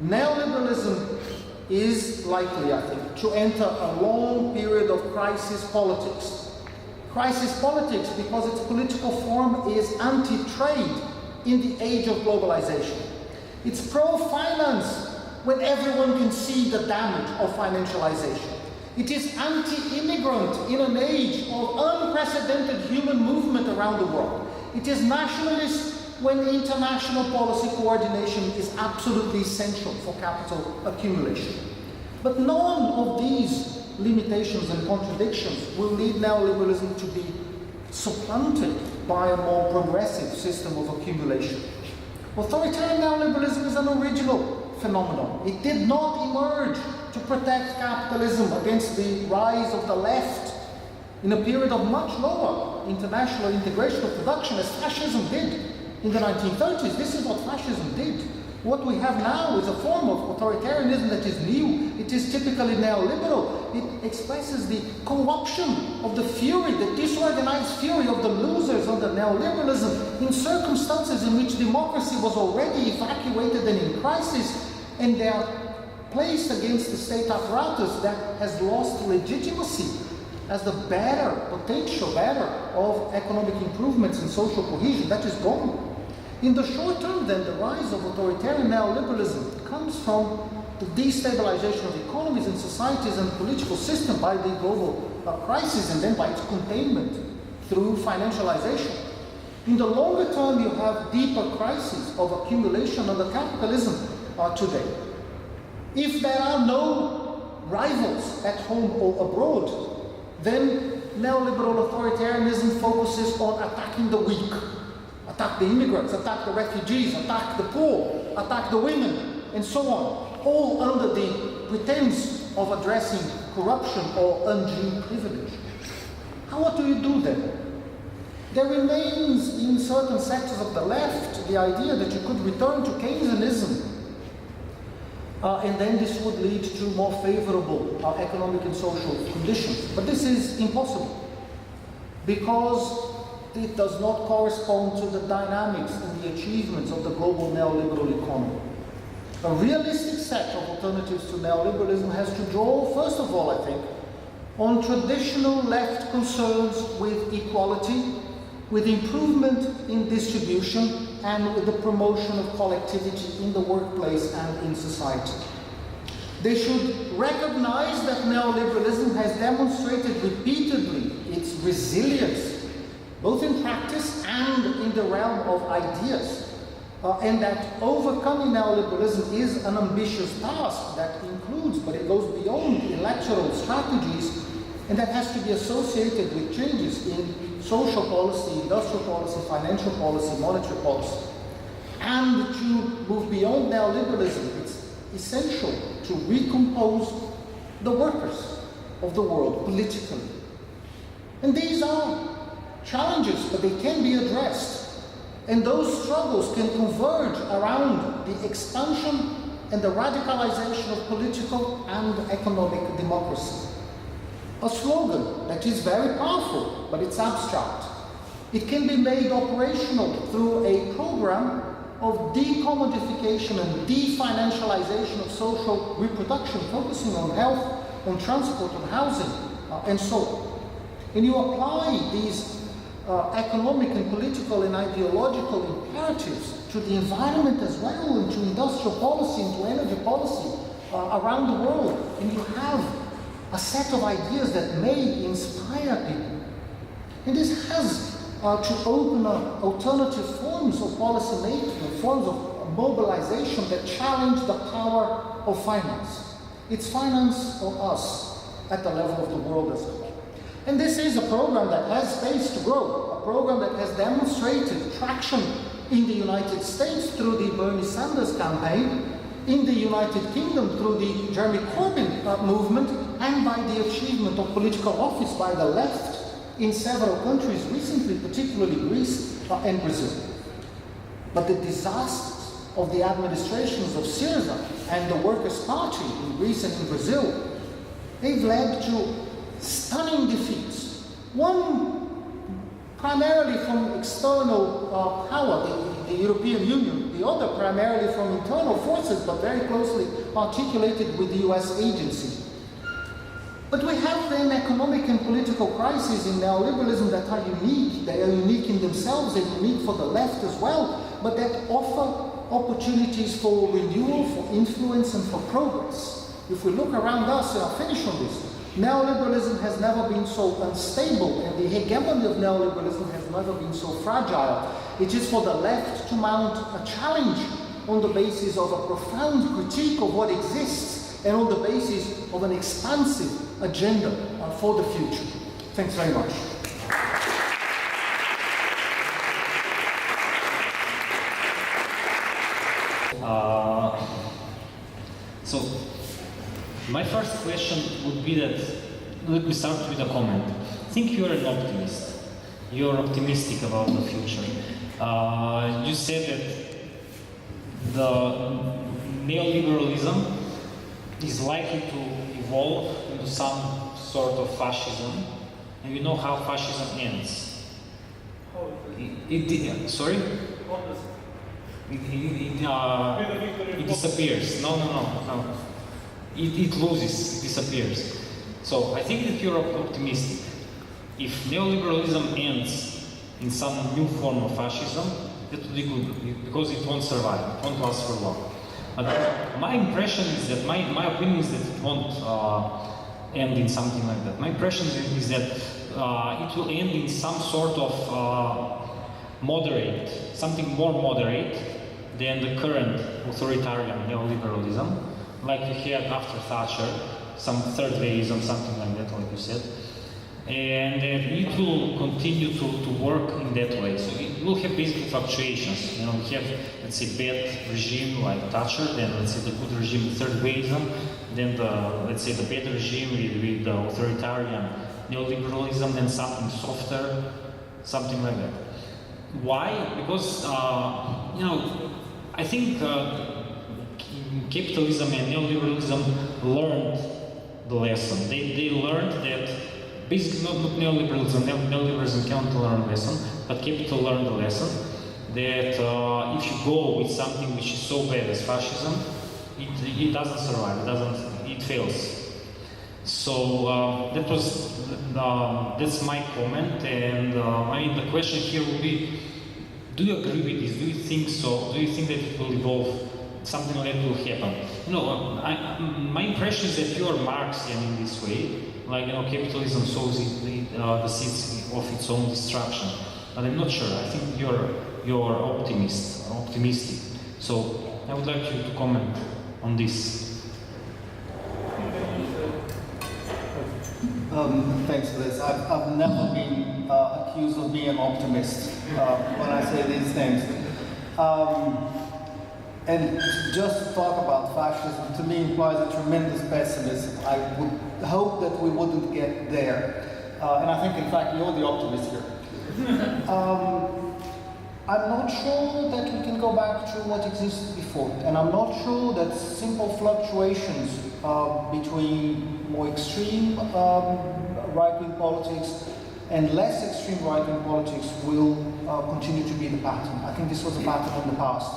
neoliberalism is likely, I think, to enter a long period of crisis politics. Crisis politics because its political form is anti-trade in the age of globalization. It's pro-finance when everyone can see the damage of financialization. It is anti-immigrant in an age of unprecedented human movement around the world. It is nationalist when international policy coordination is absolutely essential for capital accumulation. But none of these limitations and contradictions will lead neoliberalism to be supplanted by a more progressive system of accumulation. Authoritarian neoliberalism is an original phenomenon. It did not emerge to protect capitalism against the rise of the left in a period of much lower international integration of production, as fascism did in the 1930s. This is what fascism did. What we have now is a form of authoritarianism that is new. It is typically neoliberal. It expresses the co-option of the fury, the disorganized fury of the losers under neoliberalism in circumstances in which democracy was already evacuated and in crisis, and they are placed against the state apparatus that has lost legitimacy as the potential bearer of economic improvements and social cohesion. That is gone. In the short term, then, the rise of authoritarian neoliberalism comes from the destabilization of economies and societies and political system by the global crisis, and then by its containment through financialization. In the longer term, you have deeper crises of accumulation under capitalism today. If there are no rivals at home or abroad, then neoliberal authoritarianism focuses on attacking the weak. Attack the immigrants, attack the refugees, attack the poor, attack the women, and so on, all under the pretense of addressing corruption or undue privilege. What do you do then? There remains in certain sectors of the left the idea that you could return to Keynesianism, and then this would lead to more favorable economic and social conditions. But this is impossible, because it does not correspond to the dynamics and the achievements of the global neoliberal economy. A realistic set of alternatives to neoliberalism has to draw, first of all, I think, on traditional left concerns with equality, with improvement in distribution, and with the promotion of collectivity in the workplace and in society. They should recognize that neoliberalism has demonstrated repeatedly its resilience, both in practice and in the realm of ideas, and that overcoming neoliberalism is an ambitious task that includes, but it goes beyond electoral strategies, and that has to be associated with changes in social policy, industrial policy, financial policy, monetary policy. And to move beyond neoliberalism, it's essential to recompose the workers of the world politically. And these are challenges, but they can be addressed. And those struggles can converge around the expansion and the radicalization of political and economic democracy. A slogan that is very powerful, but it's abstract. It can be made operational through a program of decommodification and definancialization of social reproduction, focusing on health, on transport, on housing, and so on. And you apply these economic and political and ideological imperatives to the environment as well, and to industrial policy, and to energy policy around the world, and you have a set of ideas that may inspire people. And this has to open up alternative forms of policy making, forms of mobilization that challenge the power of finance. It's finance or us at the level of the world as a whole. And this is a program that has space to grow, a program that has demonstrated traction in the United States through the Bernie Sanders campaign, in the United Kingdom through the Jeremy Corbyn movement, and by the achievement of political office by the left in several countries recently, particularly Greece and Brazil. But the disasters of the administrations of Syriza and the Workers' Party in Greece and in Brazil, they've led to stunning defeats. One primarily from external power, the European Union, the other primarily from internal forces, but very closely articulated with the US agency. But we have then economic and political crises in neoliberalism that are unique. They are unique in themselves and unique for the left as well, but that offer opportunities for renewal, for influence, and for progress. If we look around us, and I'll finish on this, neoliberalism has never been so unstable, and the hegemony of neoliberalism has never been so fragile. It is for the left to mount a challenge on the basis of a profound critique of what exists, and on the basis of an expansive agenda for the future. Thanks very much. So, my first question would be that, let me start with a comment. I think you're an optimist. You're optimistic about the future. You said that the neoliberalism is likely to evolve into some sort of fascism, and we know how fascism ends. Sorry? It disappears. No. It loses, it disappears. So I think that you're optimistic. If neoliberalism ends in some new form of fascism, that would be good, because it won't survive, it won't last for long. But my impression is that, my opinion is that it won't end in something like that. My impression is that it will end in some sort of moderate, something more moderate than the current authoritarian neoliberalism, like we had after Thatcher, some third waveism, something like that, like you said. And it will continue to work in that way. So it will have basically fluctuations. You know, we have, let's say, bad regime like Thatcher, then let's say the good regime, third waveism, then let's say the bad regime with the authoritarian neoliberalism, then something softer, something like that. Why? Because you know, I think capitalism and neoliberalism learned the lesson. They learned that basically not neoliberalism. Neoliberalism cannot learn a lesson, but capital learned the lesson that if you go with something which is so bad as fascism, it doesn't survive. It fails. So that's my comment, and I mean the question here will be: do you agree with this? Do you think so? Do you think that it will evolve? Something like that will happen? You know, my impression is that you are Marxian in this way. Like, you know, capitalism sows the seeds of its own destruction. But I'm not sure. I think you're optimistic. So I would like you to comment on this. Thanks for this. I've never been accused of being an optimist when I say these things. And just to talk about fascism, to me, implies a tremendous pessimism. I would hope that we wouldn't get there. And I think, in fact, you're the optimist here. I'm not sure that we can go back to what existed before. And I'm not sure that simple fluctuations between more extreme right-wing politics and less extreme right-wing politics will continue to be the pattern. I think this was a pattern in the past.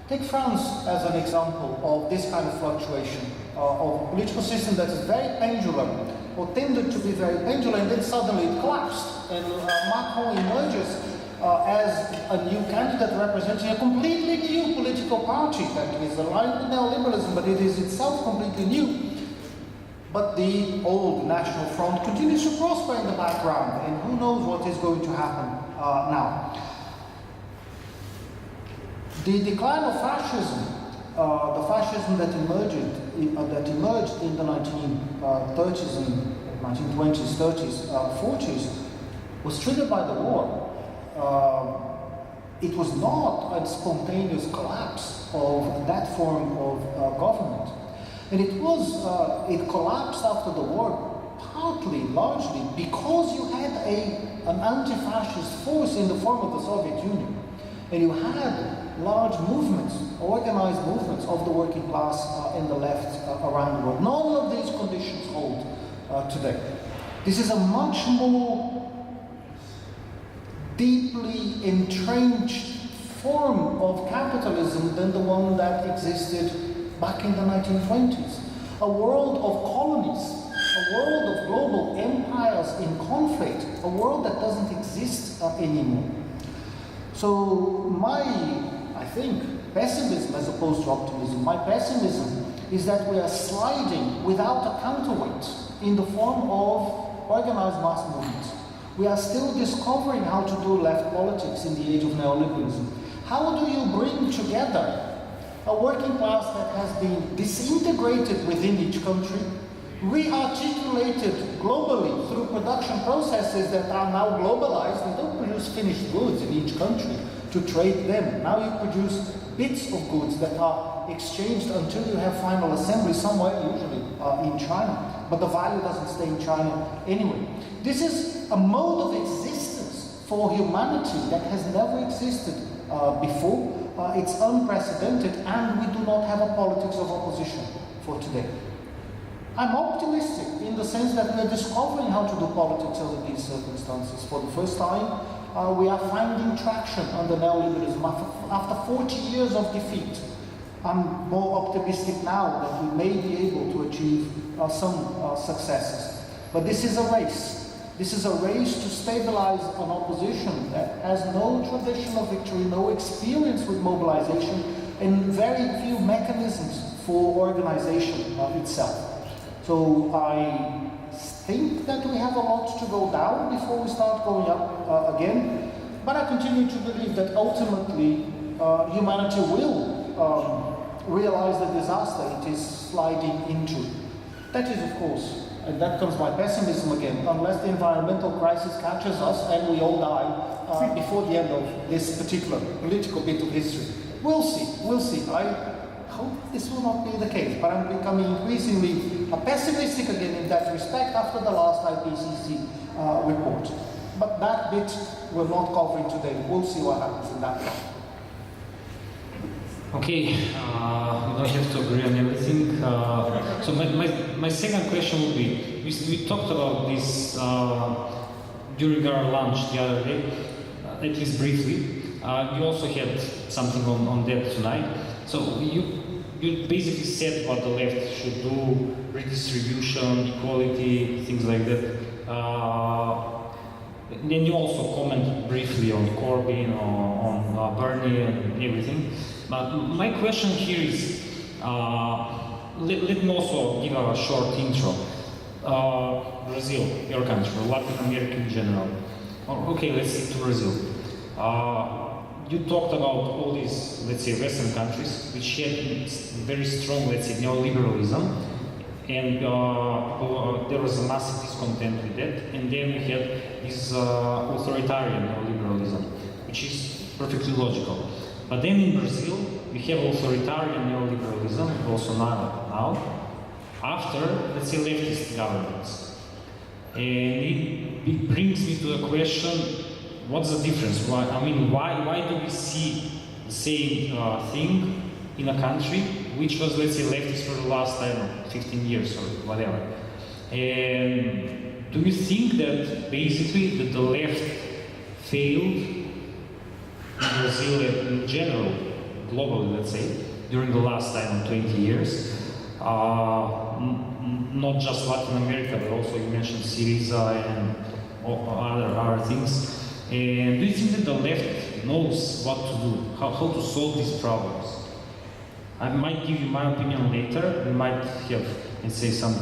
Take France as an example of this kind of fluctuation, of a political system that is very pendular, or tended to be very pendular, and then suddenly it collapsed. And Macron emerges as a new candidate representing a completely new political party that is aligned with neoliberalism, but it is itself completely new. But the old National Front continues to prosper in the background, and who knows what is going to happen now. The decline of fascism, the fascism that emerged in the 1930s and 1920s, 30s, 40s, was triggered by the war. It was not a spontaneous collapse of that form of government. And it collapsed after the war, partly, largely, because you had an anti-fascist force in the form of the Soviet Union. And you had large movements, organized movements of the working class and the left around the world. None of these conditions hold today. This is a much more deeply entrenched form of capitalism than the one that existed back in the 1920s. A world of colonies, a world of global empires in conflict, a world that doesn't exist anymore. So I think, pessimism as opposed to optimism, my pessimism is that we are sliding without a counterweight in the form of organized mass movements. We are still discovering how to do left politics in the age of neoliberalism. How do you bring together a working class that has been disintegrated within each country, re-articulated globally through production processes that are now globalized? You don't produce finished goods in each country to trade them. Now you produce bits of goods that are exchanged until you have final assembly somewhere, usually in China. But the value doesn't stay in China anyway. This is a mode of existence for humanity that has never existed before. It's unprecedented, and we do not have a politics of opposition for today. I'm optimistic in the sense that we're discovering how to do politics under these circumstances. For the first time, we are finding traction under neoliberalism. After 40 years of defeat, I'm more optimistic now that we may be able to achieve some successes. But this is a race. This is a race to stabilize an opposition that has no tradition of victory, no experience with mobilization, and very few mechanisms for organization itself. So I think that we have a lot to go down before we start going up again. But I continue to believe that ultimately humanity will realize the disaster it is sliding into. That is, of course, and that comes my pessimism again, unless the environmental crisis catches us and we all die before the end of this particular political bit of history. We'll see. I hope this will not be the case, but I'm becoming increasingly pessimistic again in that respect after the last IPCC report. But that bit we're not covering today. We'll see what happens in that part. Okay, we don't have to agree on everything. So my second question would be, we talked about this during our lunch the other day, at least briefly. You also had something on that tonight. So you basically said what the left should do, redistribution, equality, things like that. Then you also commented briefly on Corbyn, on Bernie and everything. But my question here is, let me also give a short intro. Brazil, your country, or Latin America in general. Okay, let's stick to Brazil. You talked about all these, let's say, Western countries, which had very strong, let's say, neoliberalism, and there was a massive discontent with that. And then we had this authoritarian neoliberalism, which is perfectly logical. But then in Brazil, we have authoritarian neoliberalism, Bolsonaro now, after, let's say, leftist governments. And it brings me to the question, what's the difference? Why do we see the same thing in a country which was, let's say, leftist for the last, 15 years or whatever? And do you think that basically that the left failed in Brazil in general, globally, let's say, during the last 20 years? Not just Latin America, but also you mentioned Syriza and other things. And do you think that the left knows what to do, how to solve these problems? I might give you my opinion later. We might have, let's say, some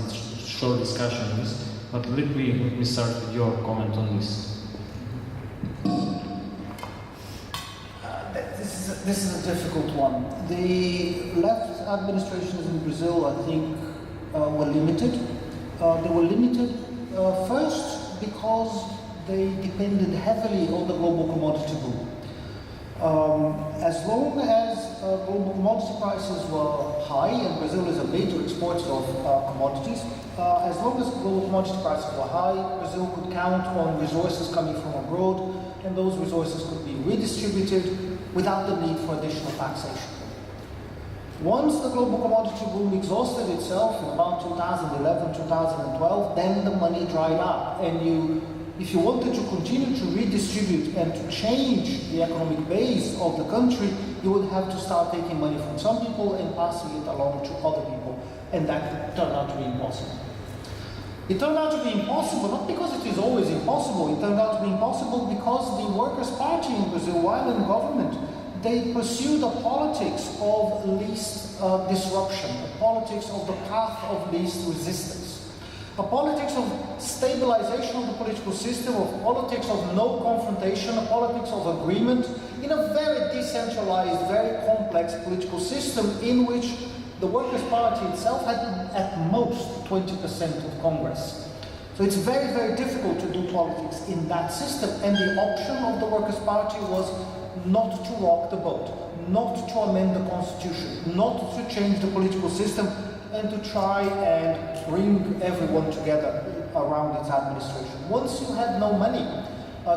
short discussion on this. But let me start with your comment on this. This is a difficult one. The left administrations in Brazil, I think, were limited. They were limited first because they depended heavily on the global commodity boom. As long as global commodity prices were high, and Brazil is a major exporter of commodities, as long as global commodity prices were high, Brazil could count on resources coming from abroad, and those resources could be redistributed without the need for additional taxation. Once the global commodity boom exhausted itself in about 2011, 2012, then the money dried up, and if you wanted to continue to redistribute and to change the economic base of the country, you would have to start taking money from some people and passing it along to other people, and that turned out to be impossible. It turned out to be impossible, not because it is always impossible, it turned out to be impossible because the Workers' Party in Brazil, while in government, they pursued a politics of least disruption, a politics of the path of least resistance, a politics of stabilization of the political system, of politics of no confrontation, a politics of agreement, in a very decentralized, very complex political system in which the Workers' Party itself had at most 20% of Congress. So it's very, very difficult to do politics in that system, and the option of the Workers' Party was not to rock the boat, not to amend the constitution, not to change the political system, and to try and bring everyone together around its administration. Once you had no money,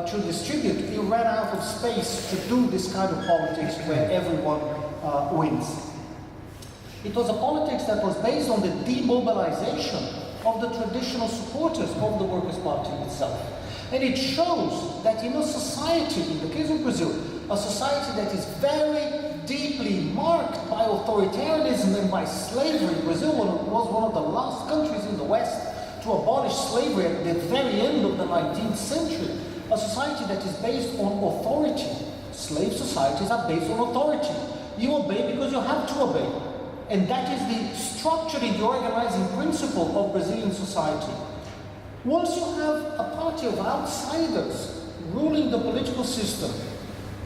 to distribute, he ran out of space to do this kind of politics where everyone wins. It was a politics that was based on the demobilization of the traditional supporters of the Workers' Party itself. And it shows that in a society, in the case of Brazil, a society that is very deeply marked by authoritarianism and by slavery. Brazil was one of the last countries in the West to abolish slavery at the very end of the 19th century. A society that is based on authority. Slave societies are based on authority. You obey because you have to obey. And that is the structuring, the organizing principle of Brazilian society. Once you have a party of outsiders ruling the political system,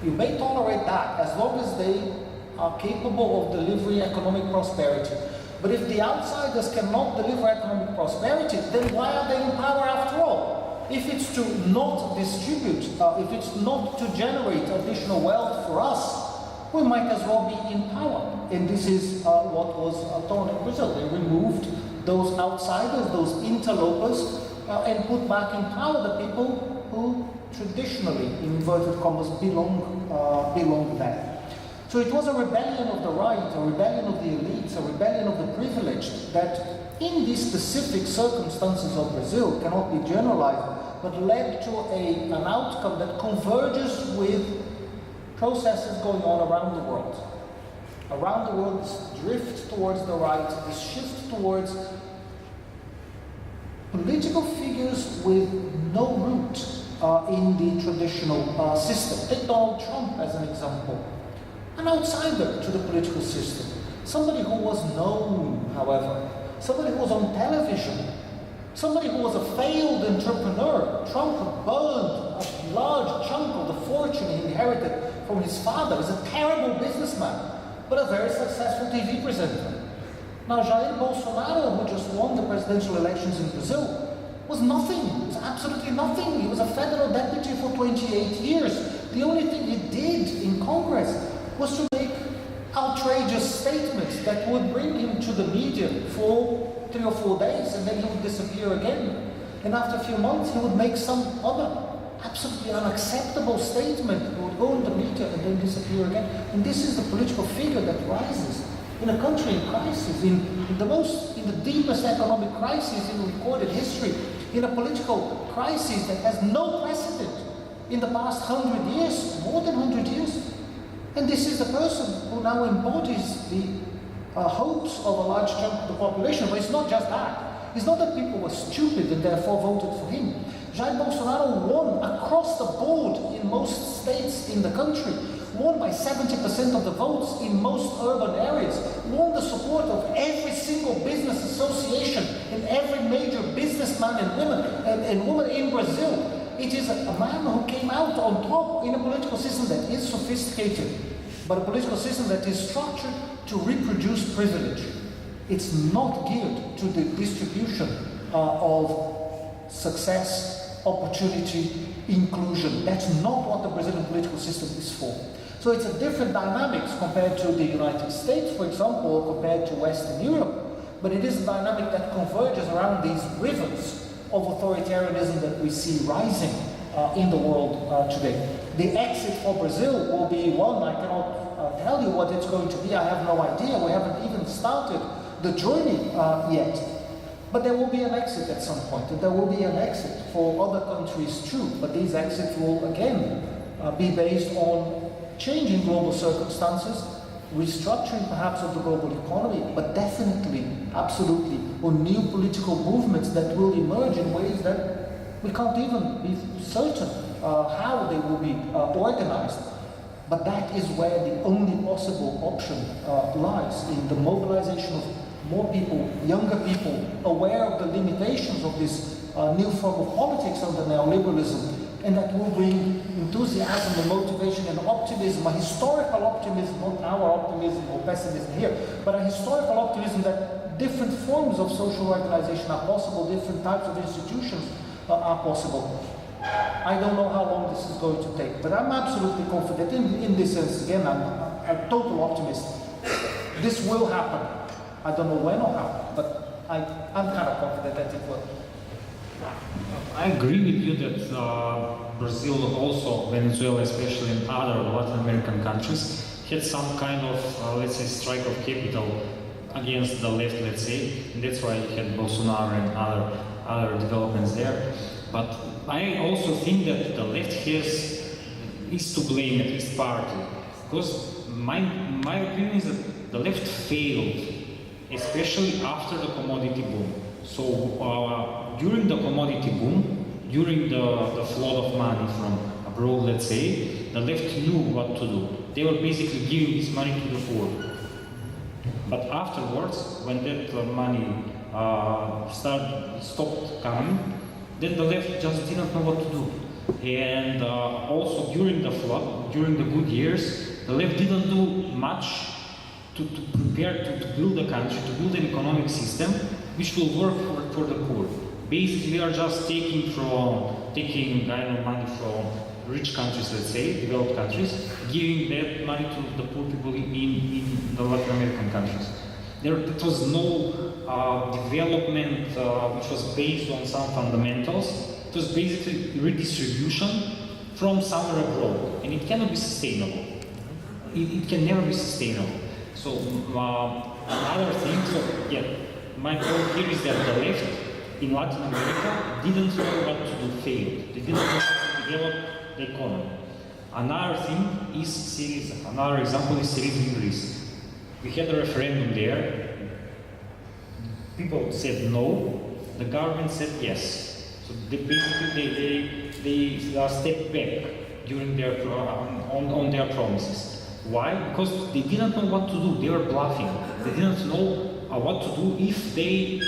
you may tolerate that as long as they are capable of delivering economic prosperity. But if the outsiders cannot deliver economic prosperity, then why are they in power after all? If it's to not distribute, if it's not to generate additional wealth for us, we might as well be in power. And this is what was done in Brazil. They removed those outsiders, those interlopers, and put back in power the people who traditionally, in inverted commas, belong there. So it was a rebellion of the right, a rebellion of the elites, a rebellion of the privileged that in these specific circumstances of Brazil, cannot be generalized, but led to an outcome that converges with processes going on around the world. Around the world, this drift towards the right, this shift towards political figures with no root in the traditional system. Take Donald Trump as an example. An outsider to the political system. Somebody who was known, however. Somebody who was on television. Somebody who was a failed entrepreneur. Trump burned a large chunk of the fortune he inherited from his father. He's a terrible businessman, but a very successful TV presenter. Now, Jair Bolsonaro, who just won the presidential elections in Brazil, was nothing. He was absolutely nothing. He was a federal deputy for 28 years. The only thing he did in Congress was to make outrageous statements that would bring him to the media for 3 or 4 days, and then he would disappear again. And after a few months, he would make some other absolutely unacceptable statement. He would go in the media and then disappear again. And this is the political figure that rises in a country in crisis, in the deepest economic crisis in recorded history, in a political crisis that has no precedent in the past 100 years, more than 100 years. And this is the person who now embodies the hopes of a large chunk of the population. But it's not just that. It's not that people were stupid and therefore voted for him. Jair Bolsonaro won across the board in most states in the country, won by 70% of the votes in most urban areas, won the support of every single business association and every major businessman and woman in Brazil. It is a man who came out on top in a political system that is sophisticated, but a political system that is structured to reproduce privilege. It's not geared to the distribution of success, opportunity, inclusion. That's not what the Brazilian political system is for. So it's a different dynamics compared to the United States, for example, or compared to Western Europe. But it is a dynamic that converges around these rivers of authoritarianism that we see rising in the world today. The exit for Brazil will be one. I cannot tell you what it's going to be. I have no idea. We haven't even started the journey yet. But there will be an exit at some point, and there will be an exit for other countries too. But these exits will again be based on changing global circumstances, restructuring perhaps of the global economy, but definitely, absolutely, on new political movements that will emerge in ways that we can't even be certain how they will be organized. But that is where the only possible option lies, in the mobilization of more people, younger people, aware of the limitations of this new form of politics under neoliberalism, and that will bring enthusiasm and motivation and optimism, a historical optimism, not our optimism or pessimism here, but a historical optimism that different forms of social organization are possible, different types of institutions are possible. I don't know how long this is going to take, but I'm absolutely confident in this sense. Again, I'm a total optimist. This will happen. I don't know when or how, but I'm kind of confident that it will. I agree with you that Brazil, also Venezuela, especially and other Latin American countries, had some kind of, let's say, strike of capital against the left, let's say, and that's why you had Bolsonaro and other developments there. But I also think that the left is to blame, at least partly, because my opinion is that the left failed, especially after the commodity boom. So during the commodity boom, during the flood of money from abroad, let's say, the left knew what to do. They were basically giving this money to the poor. But afterwards, when that money stopped coming, then the left just didn't know what to do. And also during the flood, during the good years, the left didn't do much to prepare to build a country, to build an economic system which will work for the poor. Basically, we are just taking money from rich countries, let's say, developed countries, giving that money to the poor people in the Latin American countries. There was no development which was based on some fundamentals. It was basically redistribution from somewhere abroad, and it cannot be sustainable. It can never be sustainable. So another thing, my point here is that the left in Latin America didn't know what to do, failed. They didn't know how to develop the economy. Another thing is Syriza. Another example is Syriza in Greece. We had a referendum there. People said no. The government said yes. So they stepped back during their on their promises. Why? Because they didn't know what to do. They were bluffing. They didn't know what to do if they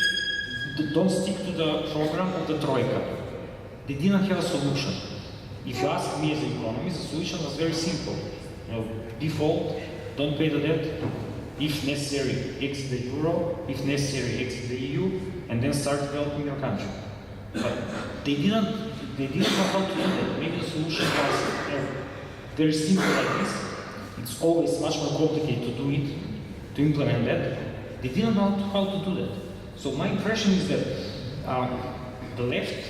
don't stick to the program of the Troika. They didn't have a solution. If you ask me as an economist, the solution was very simple. Default, don't pay the debt. If necessary, exit the euro. If necessary, exit the EU, and then start developing your country. But they didn't know how to do that. Maybe the solution was very simple like this. It's always much more complicated to do it, to implement that. They didn't know how to do that. So my impression is that the left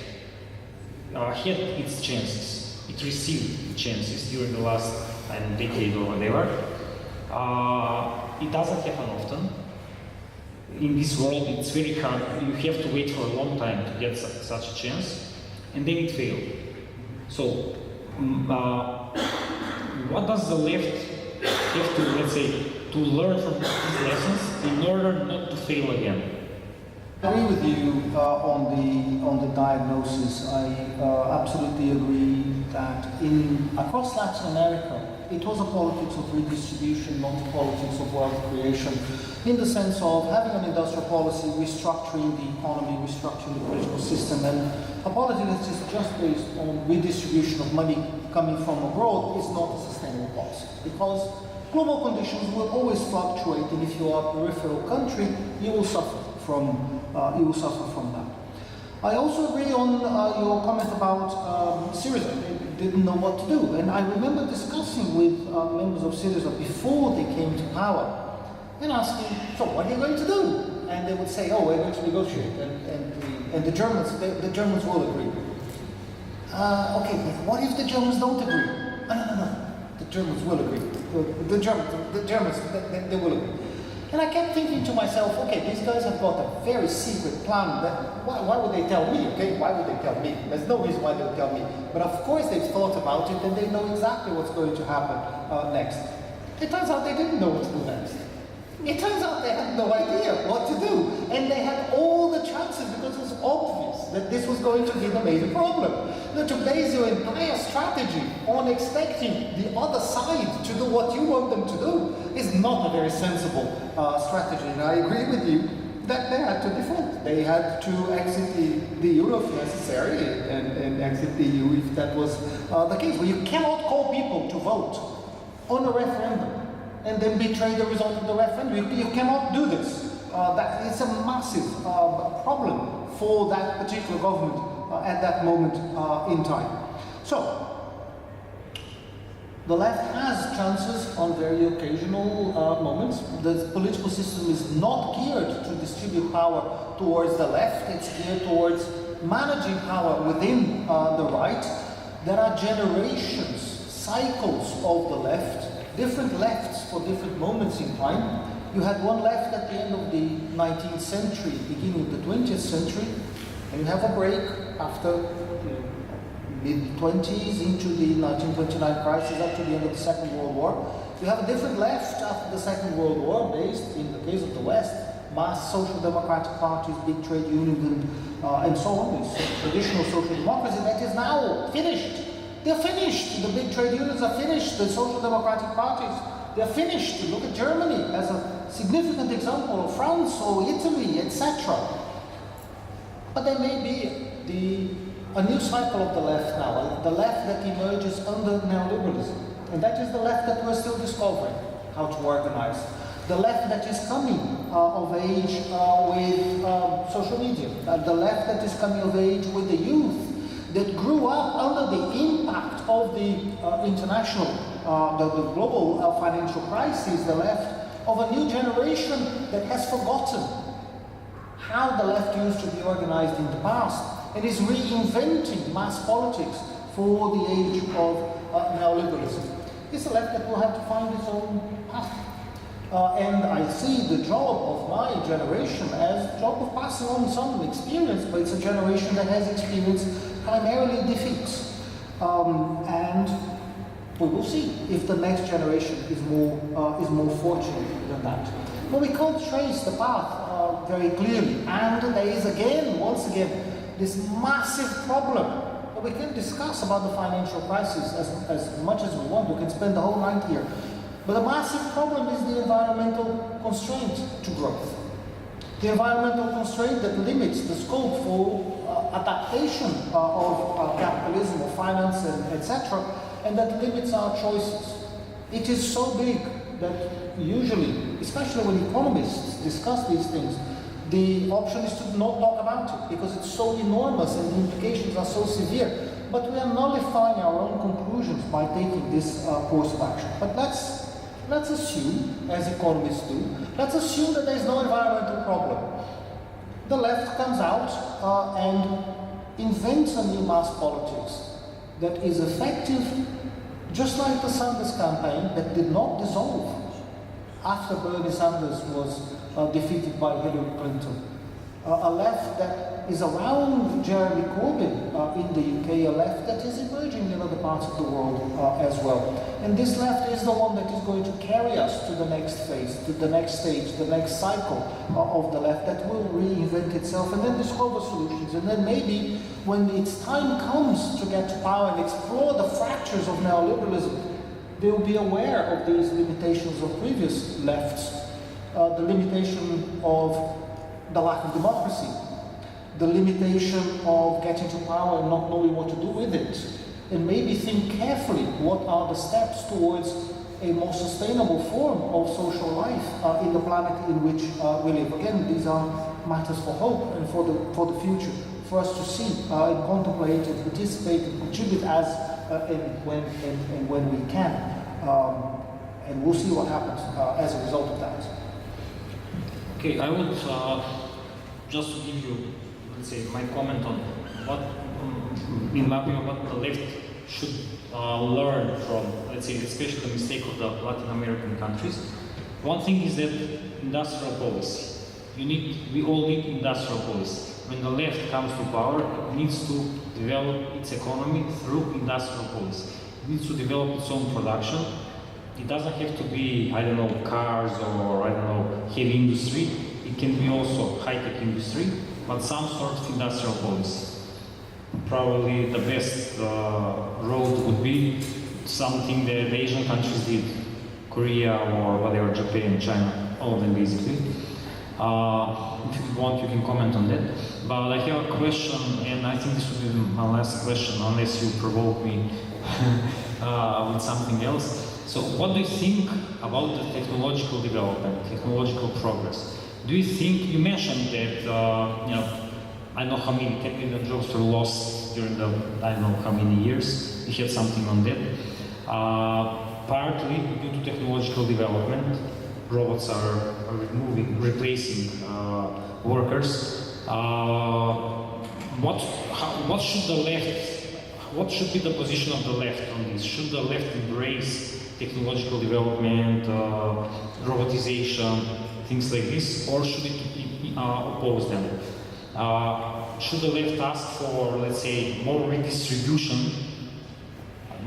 had its chances. It received chances during the last decade or whatever. It doesn't happen often. In this world, it's very hard. You have to wait for a long time to get such a chance, and then it failed. So, what does the left have to, let's say, to learn from these lessons in order not to fail again? I agree with you on the diagnosis. I absolutely agree that across Latin America, it was a politics of redistribution, not a politics of wealth creation, in the sense of having an industrial policy, restructuring the economy, restructuring the political system, and a politics that is just based on redistribution of money coming from abroad is not a sustainable policy, because global conditions will always fluctuate, and if you are a peripheral country, you will suffer from that. I also agree on your comment about Syriza. They didn't know what to do, and I remember discussing with members of Syriza before they came to power, and asking, so what are you going to do? And they would say, oh, we're going to negotiate, and the Germans will agree. Okay, but what if the Germans don't agree? No, the Germans will agree. The Germans, they will agree. And I kept thinking to myself, okay, these guys have got a very secret plan. Why would they tell me? Okay, why would they tell me? There's no reason why they would tell me. But of course they've thought about it and they know exactly what's going to happen next. It turns out they didn't know what to do next. It turns out they had no idea what to do. And they had all the chances because it was obvious that this was going to be the major problem. Now, to base your entire strategy on expecting the other side to do what you want them to do is not a very sensible strategy. And I agree with you that they had to default. They had to exit the euro if necessary and exit the EU if that was the case. But you cannot call people to vote on a referendum and then betray the result of the referendum. You cannot do this. That is a massive problem for that particular government at that moment in time. So, the left has chances on very occasional moments. The political system is not geared to distribute power towards the left. It's geared towards managing power within the right, there are generations, cycles of the left, different lefts for different moments in time. You had one left at the end of the 19th century, beginning of the 20th century, and you have a break after mid-20s into the 1929 crisis, up to the end of the Second World War. You have a different left after the Second World War, based, in the case of the West, mass social democratic parties, big trade unions, and so on, this traditional social democracy that is now finished. They're finished. The big trade unions are finished. The social democratic parties, they're finished. Look at Germany as a significant example, or France or Italy, etc. But there may be a new cycle of the left now, the left that emerges under neoliberalism. And that is the left that we're still discovering how to organize. The left that is coming of age with social media. The left that is coming of age with the youth that grew up under the impact of the international, the global financial crisis. The left of a new generation that has forgotten how the left used to be organized in the past and is reinventing mass politics for the age of neoliberalism. It's a left that will have to find its own path. And I see the job of my generation as a job of passing on some experience, but it's a generation that has experienced primarily defeats. And we will see if the next generation is more fortunate than that. But we can't trace the path very clearly. And there is once again, this massive problem. We can discuss about the financial crisis as much as we want. We can spend the whole night here. But the massive problem is the environmental constraint to growth. The environmental constraint that limits the scope for adaptation of capitalism or finance, etc., and that limits our choices. It is so big that usually, especially when economists discuss these things, the option is to not talk about it because it's so enormous and the implications are so severe. But we are nullifying our own conclusions by taking this course of action. But let's assume, as economists do, let's assume that there is no environmental problem. The left comes out and invents a new mass politics that is effective, just like the Sanders campaign that did not dissolve after Bernie Sanders was defeated by Hillary Clinton. A left that is around Jeremy Corbyn in the UK, a left that is emerging in other parts of the world as well. And this left is the one that is going to carry us to the next phase, to the next stage, the next cycle of the left that will reinvent itself and then discover solutions. And then maybe when its time comes to get to power and explore the fractures of neoliberalism, they will be aware of these limitations of previous lefts. The limitation of the lack of democracy, the limitation of getting to power and not knowing what to do with it, and maybe think carefully what are the steps towards a more sustainable form of social life in the planet in which we live. Again, these are matters for hope and for the future, for us to see and contemplate and participate and contribute as and when we can. And we'll see what happens as a result of that. Okay, I would just to give you, let's say, my comment on what, in my opinion, what the left should learn from, let's say, especially the mistake of the Latin American countries. One thing is that industrial policy. We all need industrial policy. When the left comes to power, it needs to develop its economy through industrial policy. It needs to develop its own production. It doesn't have to be, I don't know, cars or, I don't know, heavy industry. It can be also high-tech industry, but some sort of industrial policy. Probably the best road would be something that the Asian countries did, Korea or whatever, Japan, China, all of them basically. If you want, you can comment on that. But I have a question, and I think this will be my last question, unless you provoke me with something else. So what do you think about the technological development, technological progress? Do you think, you mentioned that, I know how many technical jobs were lost during the, I don't know how many years, you had something on that. Partly due to technological development, robots are replacing workers. what should the left? What should be the position of the left on this? Should the left embrace technological development, robotization, things like this, or should it oppose them? Should the left ask for, let's say, more redistribution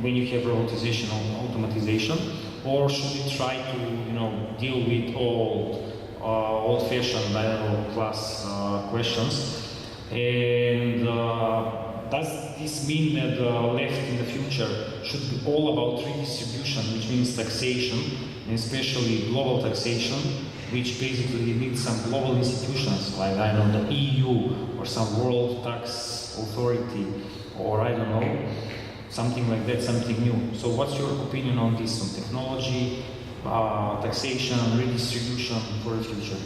when you have robotization or automatization, or should it try to, deal with old-fashioned class questions? And does this mean that the left in the future should be all about redistribution, which means taxation, and especially global taxation, which basically needs some global institutions like, I don't know, the EU or some world tax authority, or I don't know, something like that, something new. So what's your opinion on this, on technology, taxation, redistribution for the future?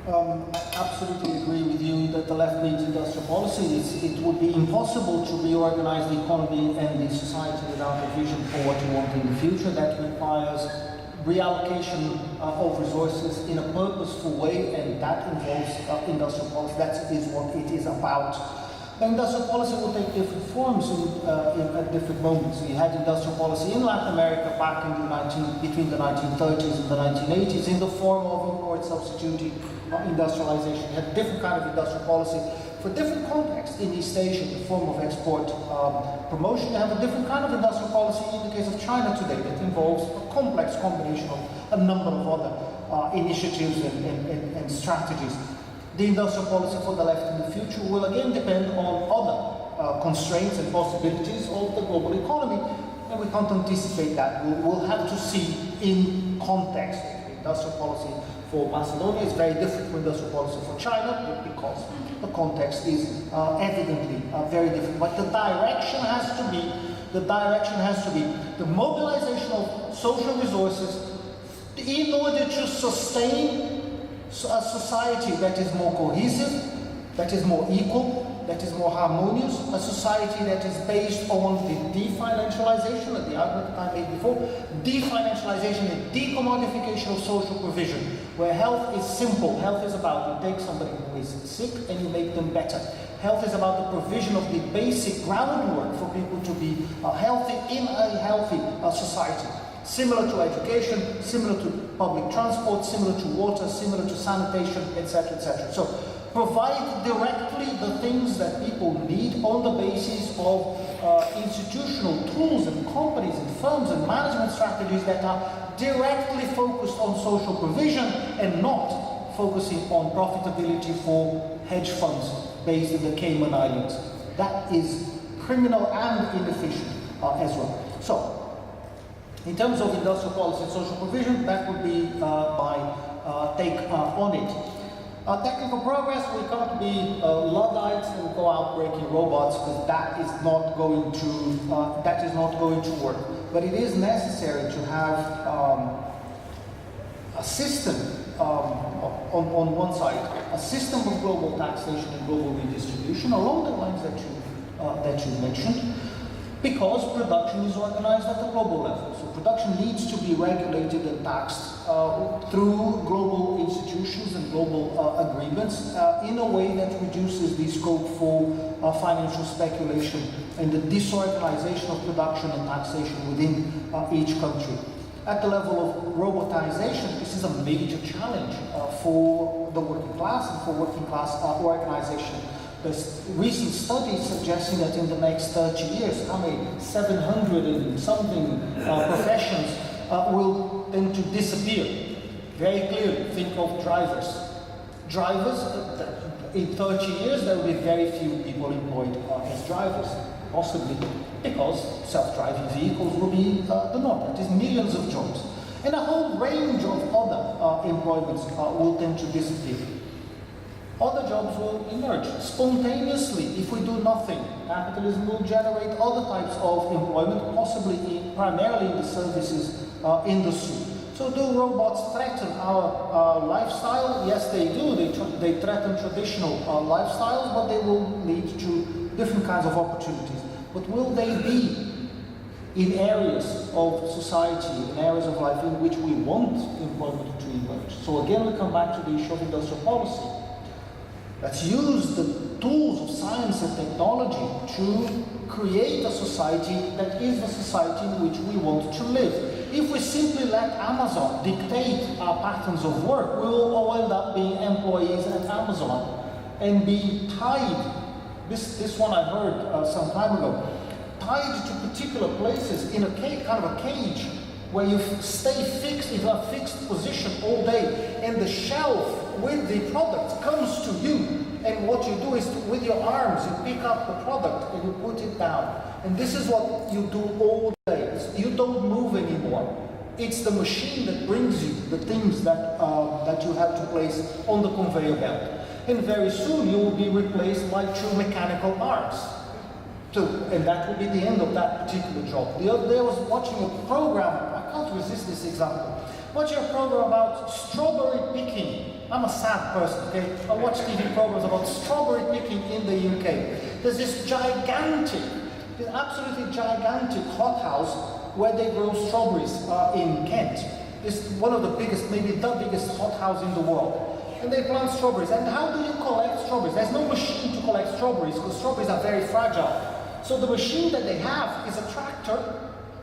I absolutely agree with you that the left needs industrial policy. It would be impossible to reorganize the economy and the society without a vision for what you want in the future. That requires reallocation of resources in a purposeful way, and that involves industrial policy. That is what it is about. Industrial policy will take different forms at different moments. We had industrial policy in Latin America back in between the 1930s and the 1980s in the form of import substituting industrialization. We had different kind of industrial policy for different contexts. In East Asia, in the form of export promotion, you have a different kind of industrial policy in the case of China today that involves a complex combination of a number of other initiatives and strategies. The industrial policy for the left in the future will again depend on other constraints and possibilities of the global economy, and we can't anticipate that. We'll have to see in context. Industrial policy for Macedonia is very different from industrial policy for China because the context is evidently very different. But the direction has to be the mobilization of social resources in order to sustain a society that is more cohesive, that is more equal, that is more harmonious, a society that is based on the definancialization, of the argument I made before, definancialization and decommodification of social provision, where health is simple. Health is about you take somebody who is sick and you make them better. Health is about the provision of the basic groundwork for people to be healthy in a healthy society. Similar to education, similar to public transport, similar to water, similar to sanitation, etc., etc. So provide directly the things that people need on the basis of institutional tools and companies and firms and management strategies that are directly focused on social provision and not focusing on profitability for hedge funds based in the Cayman Islands. That is criminal and inefficient as well. So, in terms of industrial policy and social provision, that would be my take on it. Technical progress, we can't be Luddites and go out breaking robots, because that is not going to work. But it is necessary to have a system on one side, a system of global taxation and global redistribution along the lines that you mentioned. Because production is organized at the global level. So production needs to be regulated and taxed through global institutions and global agreements in a way that reduces the scope for financial speculation and the disorganization of production and taxation within each country. At the level of robotization, this is a major challenge for the working class and for working class organization. There's recent studies suggesting that in the next 30 years, 700 and something professions will tend to disappear. Very clearly, think of drivers. Drivers, in 30 years, there will be very few people employed as drivers, possibly because self-driving vehicles will be the norm. That is millions of jobs. And a whole range of other employments will tend to disappear. Other jobs will emerge spontaneously if we do nothing. Capitalism will generate other types of employment, possibly primarily in the services industry. So do robots threaten our lifestyle? Yes, they do. They threaten traditional lifestyles, but they will lead to different kinds of opportunities. But will they be in areas of society, in areas of life in which we want employment to emerge? So again, we come back to the issue of industrial policy. Let's use the tools of science and technology to create a society that is the society in which we want to live. If we simply let Amazon dictate our patterns of work, we will all end up being employees at Amazon and be tied. This one I heard some time ago. Tied to particular places in a kind of a cage where you stay fixed in a fixed position all day, and the shelf with the product comes to you, and what you do is with your arms you pick up the product and you put it down, and this is what you do all day. You don't move anymore. It's the machine that brings you the things that that you have to place on the conveyor belt, and very soon you will be replaced by two mechanical arms. And that will be the end of that particular job. The other day I was watching a program, I can't resist this example, watching a program about strawberry picking. I'm a sad person, okay? I watch TV programs about strawberry picking in the UK. There's this gigantic, this absolutely gigantic hothouse where they grow strawberries in Kent. It's one of the biggest, maybe the biggest hothouse in the world. And they plant strawberries. And how do you collect strawberries? There's no machine to collect strawberries because strawberries are very fragile. So the machine that they have is a tractor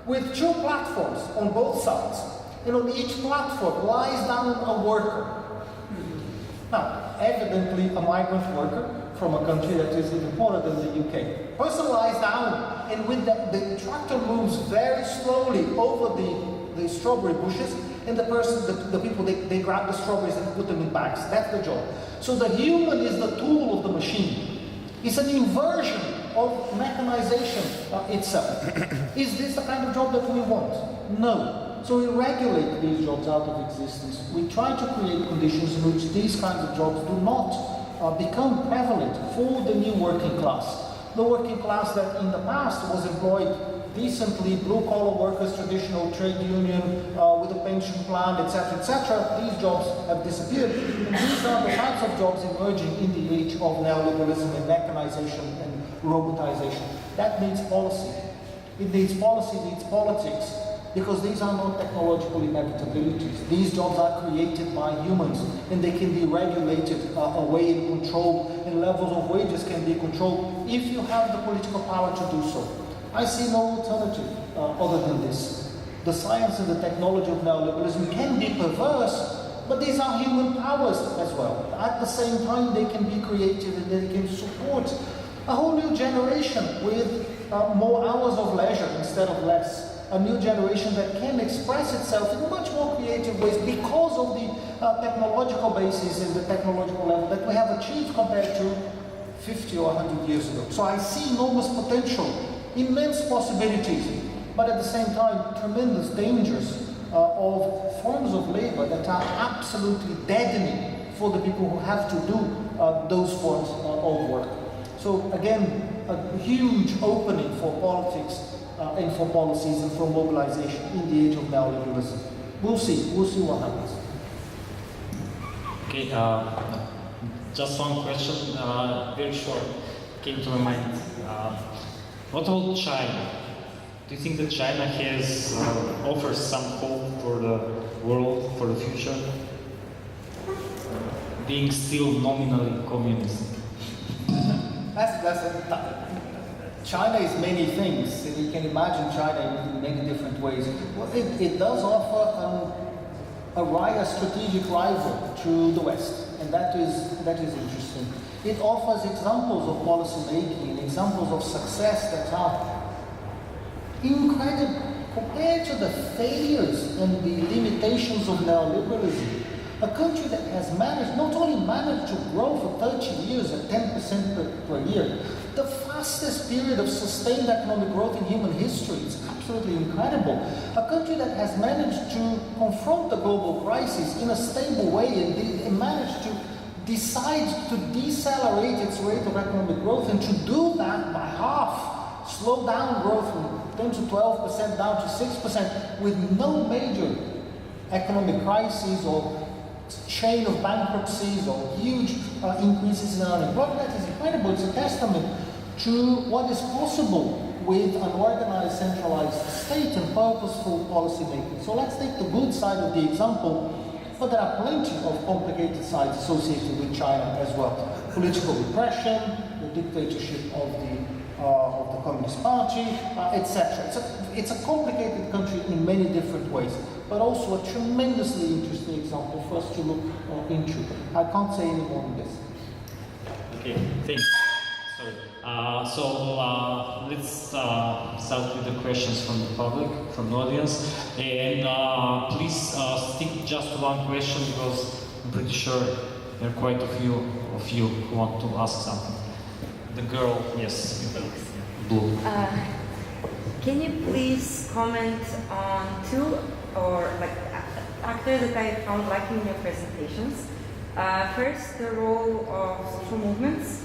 with two platforms on both sides. And on each platform lies down a worker. Now, evidently a migrant worker from a country that is even poorer than the UK. Person lies down, and with the tractor moves very slowly over the strawberry bushes, and the person, the people, they grab the strawberries and put them in bags. That's the job. So the human is the tool of the machine. It's an inversion of mechanization itself. Is this the kind of job that we want? No. So we regulate these jobs out of existence. We try to create conditions in which these kinds of jobs do not become prevalent for the new working class. The working class that in the past was employed decently, blue-collar workers, traditional trade union, with a pension plan, etc., etc., these jobs have disappeared. And these are the types of jobs emerging in the age of neoliberalism and mechanization and robotization. That needs policy. It needs policy, it needs politics, because these are not technological inevitabilities. These jobs are created by humans, and they can be regulated away and controlled, and levels of wages can be controlled if you have the political power to do so. I see no alternative other than this. The science and the technology of neoliberalism can be perverse, but these are human powers as well. At the same time, they can be creative and they can support a whole new generation with more hours of leisure instead of less. A new generation that can express itself in much more creative ways because of the technological basis and the technological level that we have achieved compared to 50 or 100 years ago. So I see enormous potential, immense possibilities, but at the same time, tremendous dangers of forms of labor that are absolutely deadening for the people who have to do those forms of work. So again, a huge opening for politics and for policies and for mobilization in the age of neoliberalism. We'll see what happens. Okay, just one question, very short, came to my mind. What about China? Do you think that China has offers some hope for the world, for the future, being still nominally communist? China is many things, and you can imagine China in many different ways. Well, it does offer a strategic rival to the West, and that is interesting. It offers examples of policy making and examples of success that are incredible compared to the failures and the limitations of neoliberalism. A country that has managed, not only managed to grow for 30 years at 10% per year, the fastest period of sustained economic growth in human history. It's absolutely incredible. A country that has managed to confront the global crisis in a stable way and managed to decide to decelerate its rate of economic growth, and to do that by half, slow down growth from 10 to 12% down to 6% with no major economic crises or chain of bankruptcies or huge increases in unemployment. That is incredible. It's a testament to what is possible with an organized, centralized state and purposeful policy making. So let's take the good side of the example, but there are plenty of complicated sides associated with China as well. political repression, the dictatorship of the Communist Party, etc. It's a complicated country in many different ways, but also a tremendously interesting example for us to look into. I can't say any more on this. Okay, thanks. Sorry. Let's start with the questions from the public, from the audience, and please stick just to one question because I'm pretty sure there are quite a few of you who want to ask something. The girl, yes, blue. Can you please comment on two or actors that I found lacking in your presentations? First, the role of social movements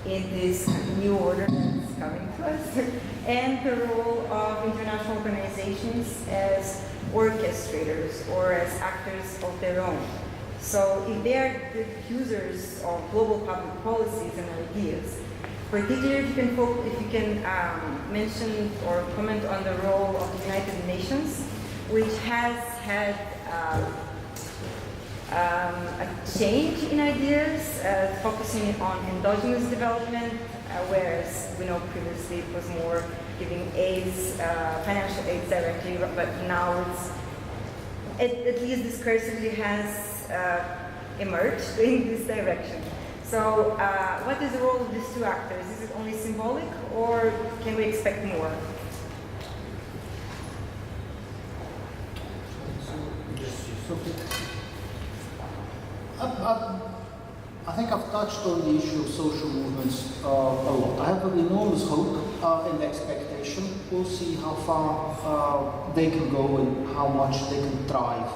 in this new order that's coming to us, and the role of international organizations as orchestrators or as actors of their own. So if they are good users of global public policies and ideas, particularly if you can mention or comment on the role of the United Nations, which has had a change in ideas, focusing on endogenous development, whereas we know previously it was more giving aids, financial aids directly, but now at least discursively has emerged in this direction. So what is the role of these two actors? Is it only symbolic or can we expect more? I think I've touched on the issue of social movements a lot. I have an enormous hope and expectation. We'll see how far they can go and how much they can thrive.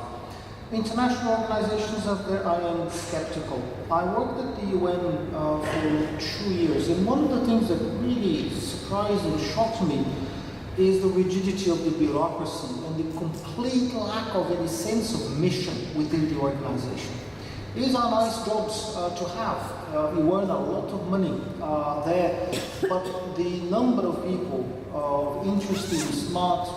International organizations, I am skeptical. I worked at the UN for 2 years, and one of the things that really surprised and shocked me is the rigidity of the bureaucracy and the complete lack of any sense of mission within the organization. These are nice jobs to have. You earn a lot of money there, but the number of people, interesting, smart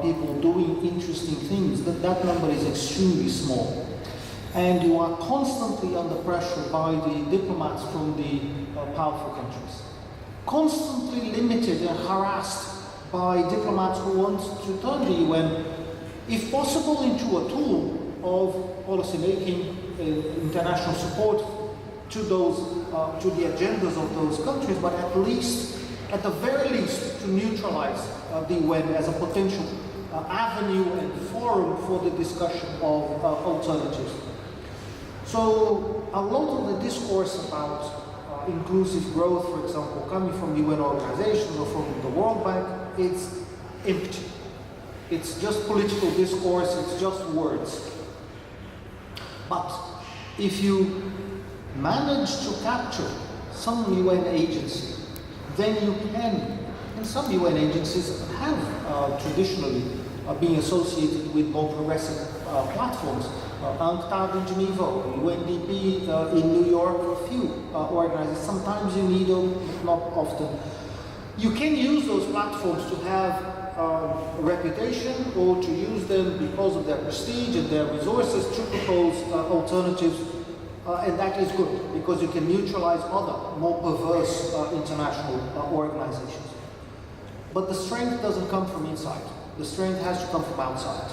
people doing interesting things, that number is extremely small. And you are constantly under pressure by the diplomats from the powerful countries. Constantly limited and harassed by diplomats who want to turn the UN, if possible, into a tool of policy making, international support to those, to the agendas of those countries, but at the very least, to neutralize the UN as a potential avenue and forum for the discussion of alternatives. So a lot of the discourse about inclusive growth, for example, coming from UN organizations or from the World Bank, it's empty. It's just political discourse, it's just words. But if you manage to capture some UN agency, then you can, and some UN agencies have traditionally been associated with more progressive platforms. UNCTAD in Geneva, UNDP in New York, a few organizers. Sometimes you need them, not often. You can use those platforms to have a reputation or to use them because of their prestige and their resources to propose alternatives, and that is good because you can neutralize other more perverse international organizations. But the strength doesn't come from inside. The strength has to come from outside.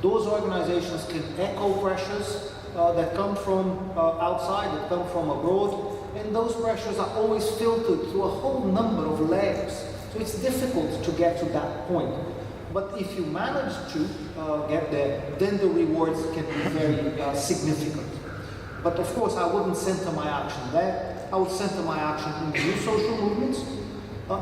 Those organizations can echo pressures that come from outside, that come from abroad, and those pressures are always filtered through a whole number of layers. So it's difficult to get to that point. But if you manage to get there, then the rewards can be very significant. But of course, I wouldn't center my action there. I would center my action in new social movements,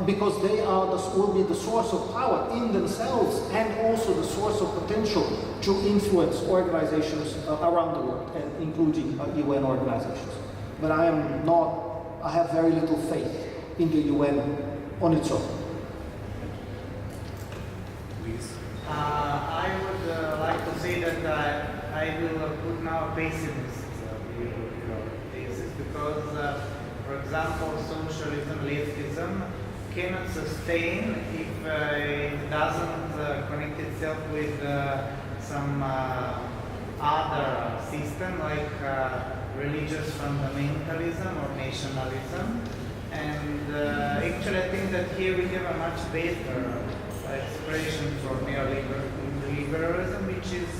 because they will be the source of power in themselves and also the source of potential to influence organizations around the world, and including UN organizations. But I have very little faith in the UN on its own. Please. I would like to say that I will put now a pessimist view of this, because, for example, socialism, leftism cannot sustain if it doesn't connect itself with some other system, like religious fundamentalism or nationalism. And actually I think that here we have a much better expression for neoliberalism, which is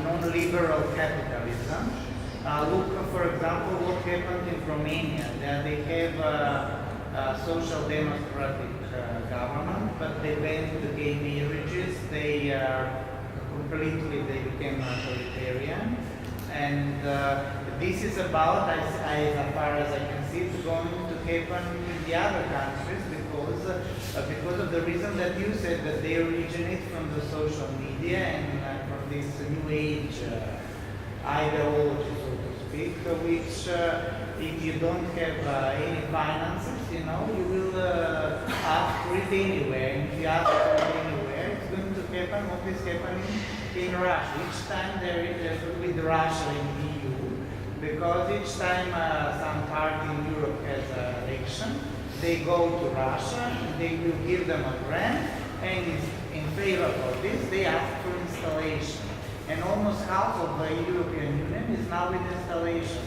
non-liberal capitalism. Look, for example, what happened in Romania. They have a social democratic government, but they banned the gay marriages. They became authoritarian. And this is about, as far as I can see, it's going to happen in the other countries because of the reason that you said, that they originate from the social media and from this new age ideology, so to speak, which if you don't have any finances, you will ask for it anywhere. And if you ask for it anywhere, it's going to happen what is happening in Russia. Each time there with Russia in the EU, because each time some party in Europe has an election, they go to Russia, they will give them a grant, and in favor of this, they ask for installation. And almost half of the European Union is now with installation.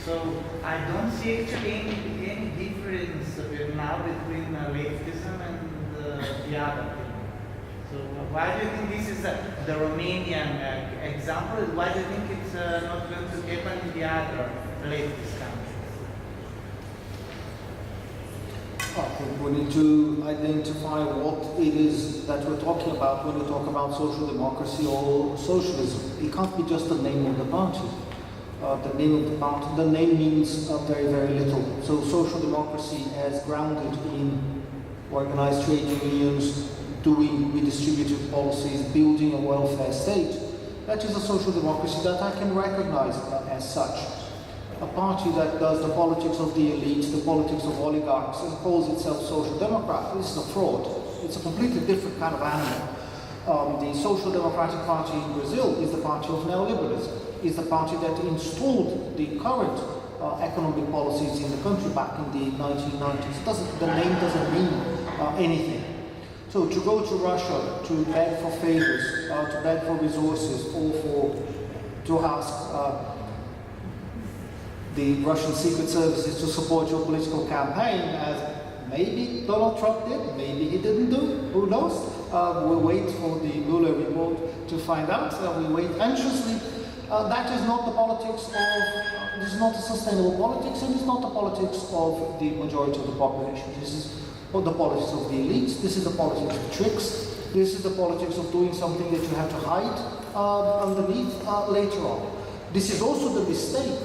So I don't see actually any difference now between leftism and the other thing. So why do you think this is the Romanian example? Why do you think it's not going to happen in the other leftist countries? I think we need to identify what it is that we're talking about when we talk about social democracy or socialism. It can't be just the name of the party. The name means very, very little. So social democracy as grounded in organized trade unions, doing redistributive policies, building a welfare state, that is a social democracy that I can recognize as such. A party that does the politics of the elite, the politics of oligarchs, and calls itself social democrat, this is a fraud. It's a completely different kind of animal. The Social Democratic Party in Brazil is the party of neoliberalism, is the party that installed the current economic policies in the country back in the 1990s. The name doesn't mean anything. So to go to Russia, to beg for favors, to beg for resources, or to ask the Russian secret services to support your political campaign, as maybe Donald Trump did, maybe he didn't do, who knows? We'll wait for the Mueller report to find out. We wait anxiously. That is not the politics of, this is not a sustainable politics, and it's not the politics of the majority of the population. This is the politics of the elites, this is the politics of tricks, this is the politics of doing something that you have to hide underneath later on. This is also the mistake,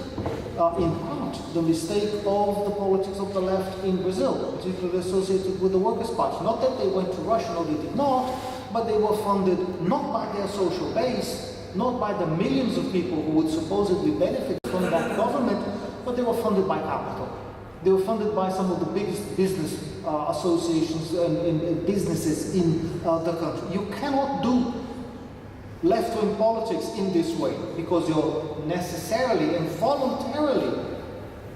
in part, the mistake of the politics of the left in Brazil, particularly associated with the Workers' Party. Not that they went to Russia, no, they did not, but they were funded not by their social base, not by the millions of people who would supposedly benefit from that government, but they were funded by capital. They were funded by some of the biggest business associations and businesses in the country. You cannot do left-wing politics in this way because you're necessarily and voluntarily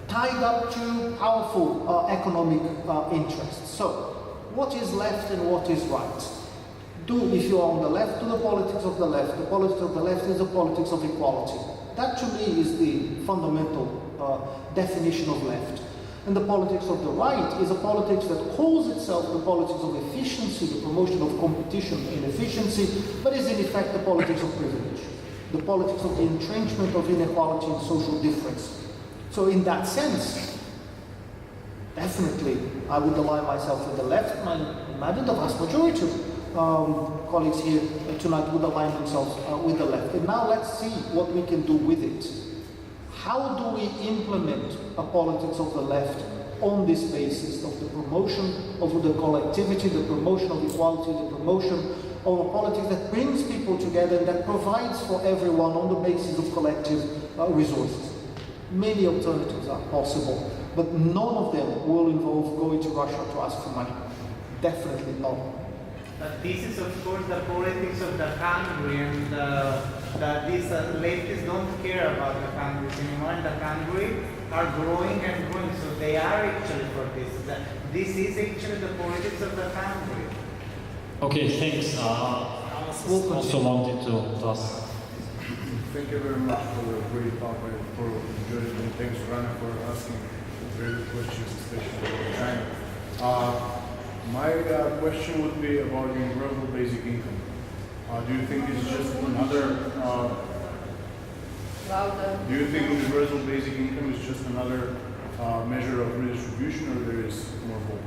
tied up to powerful economic interests. So, what is left and what is right? If you are on the left, do the politics of the left. The politics of the left is the politics of equality. That to me is the fundamental definition of left. And the politics of the right is a politics that calls itself the politics of efficiency, the promotion of competition and efficiency, but is in effect the politics of privilege, the politics of the entrenchment of inequality and social difference. So in that sense, definitely I would align myself with the left, and I imagine the vast majority of colleagues here tonight would align themselves with the left. And now let's see what we can do with it. How do we implement a politics of the left on this basis of the promotion of the collectivity, the promotion of equality, the promotion of a politics that brings people together and that provides for everyone on the basis of collective resources? Many alternatives are possible, but none of them will involve going to Russia to ask for money. Definitely not. But this is, of course, the politics of the country, and that these leftists don't care about the countries anymore, and the country are growing and growing, so they are actually for this. This is actually the politics of the country. Okay, thanks. I also wanted to ask. Thank you very much for the great talk. I thoroughly enjoyed it, and thanks, Rana, for asking very good questions, especially about China. My question would be about universal basic income. Do you think it's just another? Do you think universal basic income is just another measure of redistribution, or there is more hope?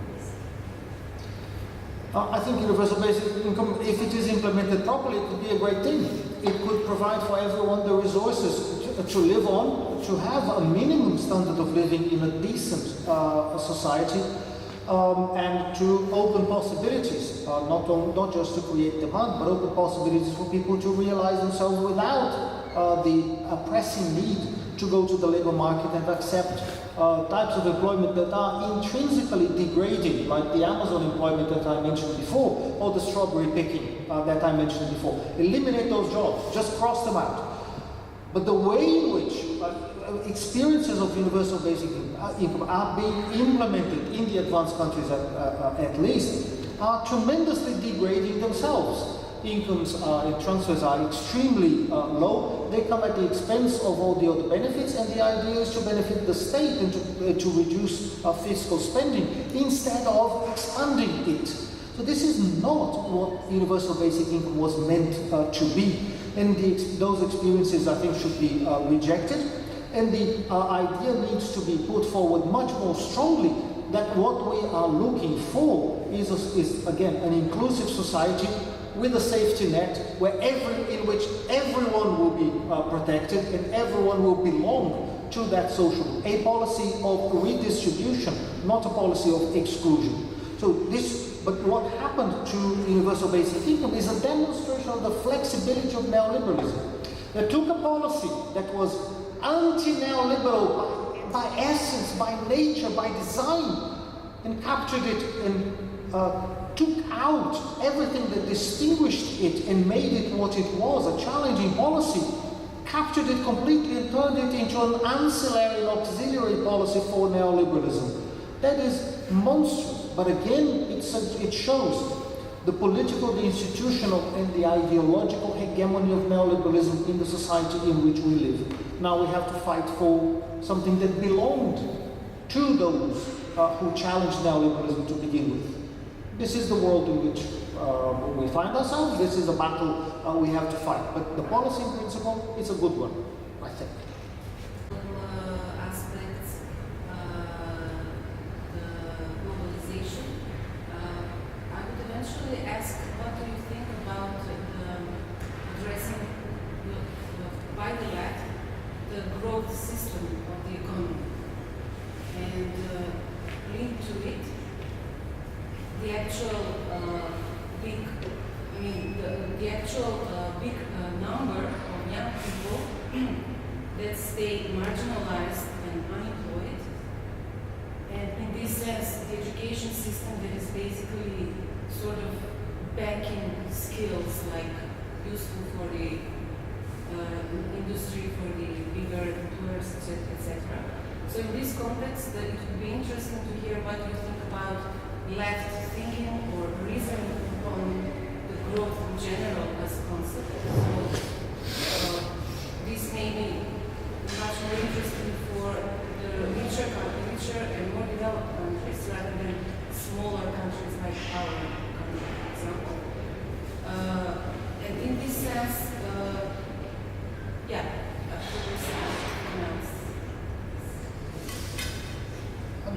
I think universal basic income, if it is implemented properly, it could be a great thing. It could provide for everyone the resources to live on, to have a minimum standard of living in a decent society, and to open possibilities, not just to create demand, but open possibilities for people to realize themselves without the pressing need to go to the labor market and accept types of employment that are intrinsically degrading, like the Amazon employment that I mentioned before, or the strawberry picking that I mentioned before. Eliminate those jobs, just cross them out. But the way in which experiences of universal basic income are being implemented in the advanced countries at least are tremendously degrading themselves. Incomes and transfers are extremely low. They come at the expense of all the other benefits, and the idea is to benefit the state and to reduce fiscal spending instead of expanding it. So this is not what universal basic income was meant to be. And those experiences, I think, should be rejected. And the idea needs to be put forward much more strongly that what we are looking for is again, an inclusive society with a safety net in which everyone will be protected and everyone will belong to that social. A policy of redistribution, not a policy of exclusion. But what happened to universal basic income is a demonstration of the flexibility of neoliberalism. They took a policy that was anti-neoliberal by essence, by nature, by design, and captured it and took out everything that distinguished it and made it what it was, a challenging policy, captured it completely and turned it into an ancillary and auxiliary policy for neoliberalism. That is monstrous, but again, it shows the political, the institutional, and the ideological hegemony of neoliberalism in the society in which we live. Now we have to fight for something that belonged to those who challenged neoliberalism to begin with. This is the world in which we find ourselves. This is a battle we have to fight. But the policy in principle is a good one, I think. Aspects, the globalization. I would eventually ask, what do you think about addressing by the left the growth system of the economy, and linked to it the actual big number of young people that stay marginalized and unemployed, and in this sense the education system that is basically sort of backing skills like useful for the industry, for the bigger employers, etc. So in this context, it would be interesting to hear what you think about left thinking or reasoning on the growth in general as a concept. So this may be much more interesting for the richer and more developed countries rather than smaller countries like our country, for example. And in this sense,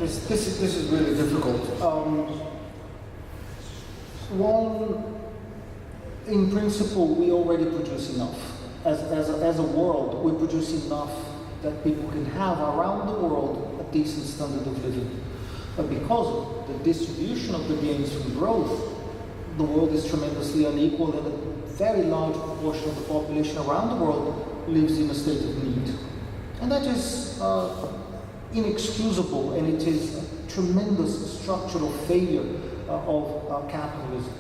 This is really difficult. One, in principle, we already produce enough. As a world, we produce enough that people can have around the world a decent standard of living. But because of the distribution of the gains from growth, the world is tremendously unequal, and a very large proportion of the population around the world lives in a state of need. And that is inexcusable, and it is a tremendous structural failure of capitalism.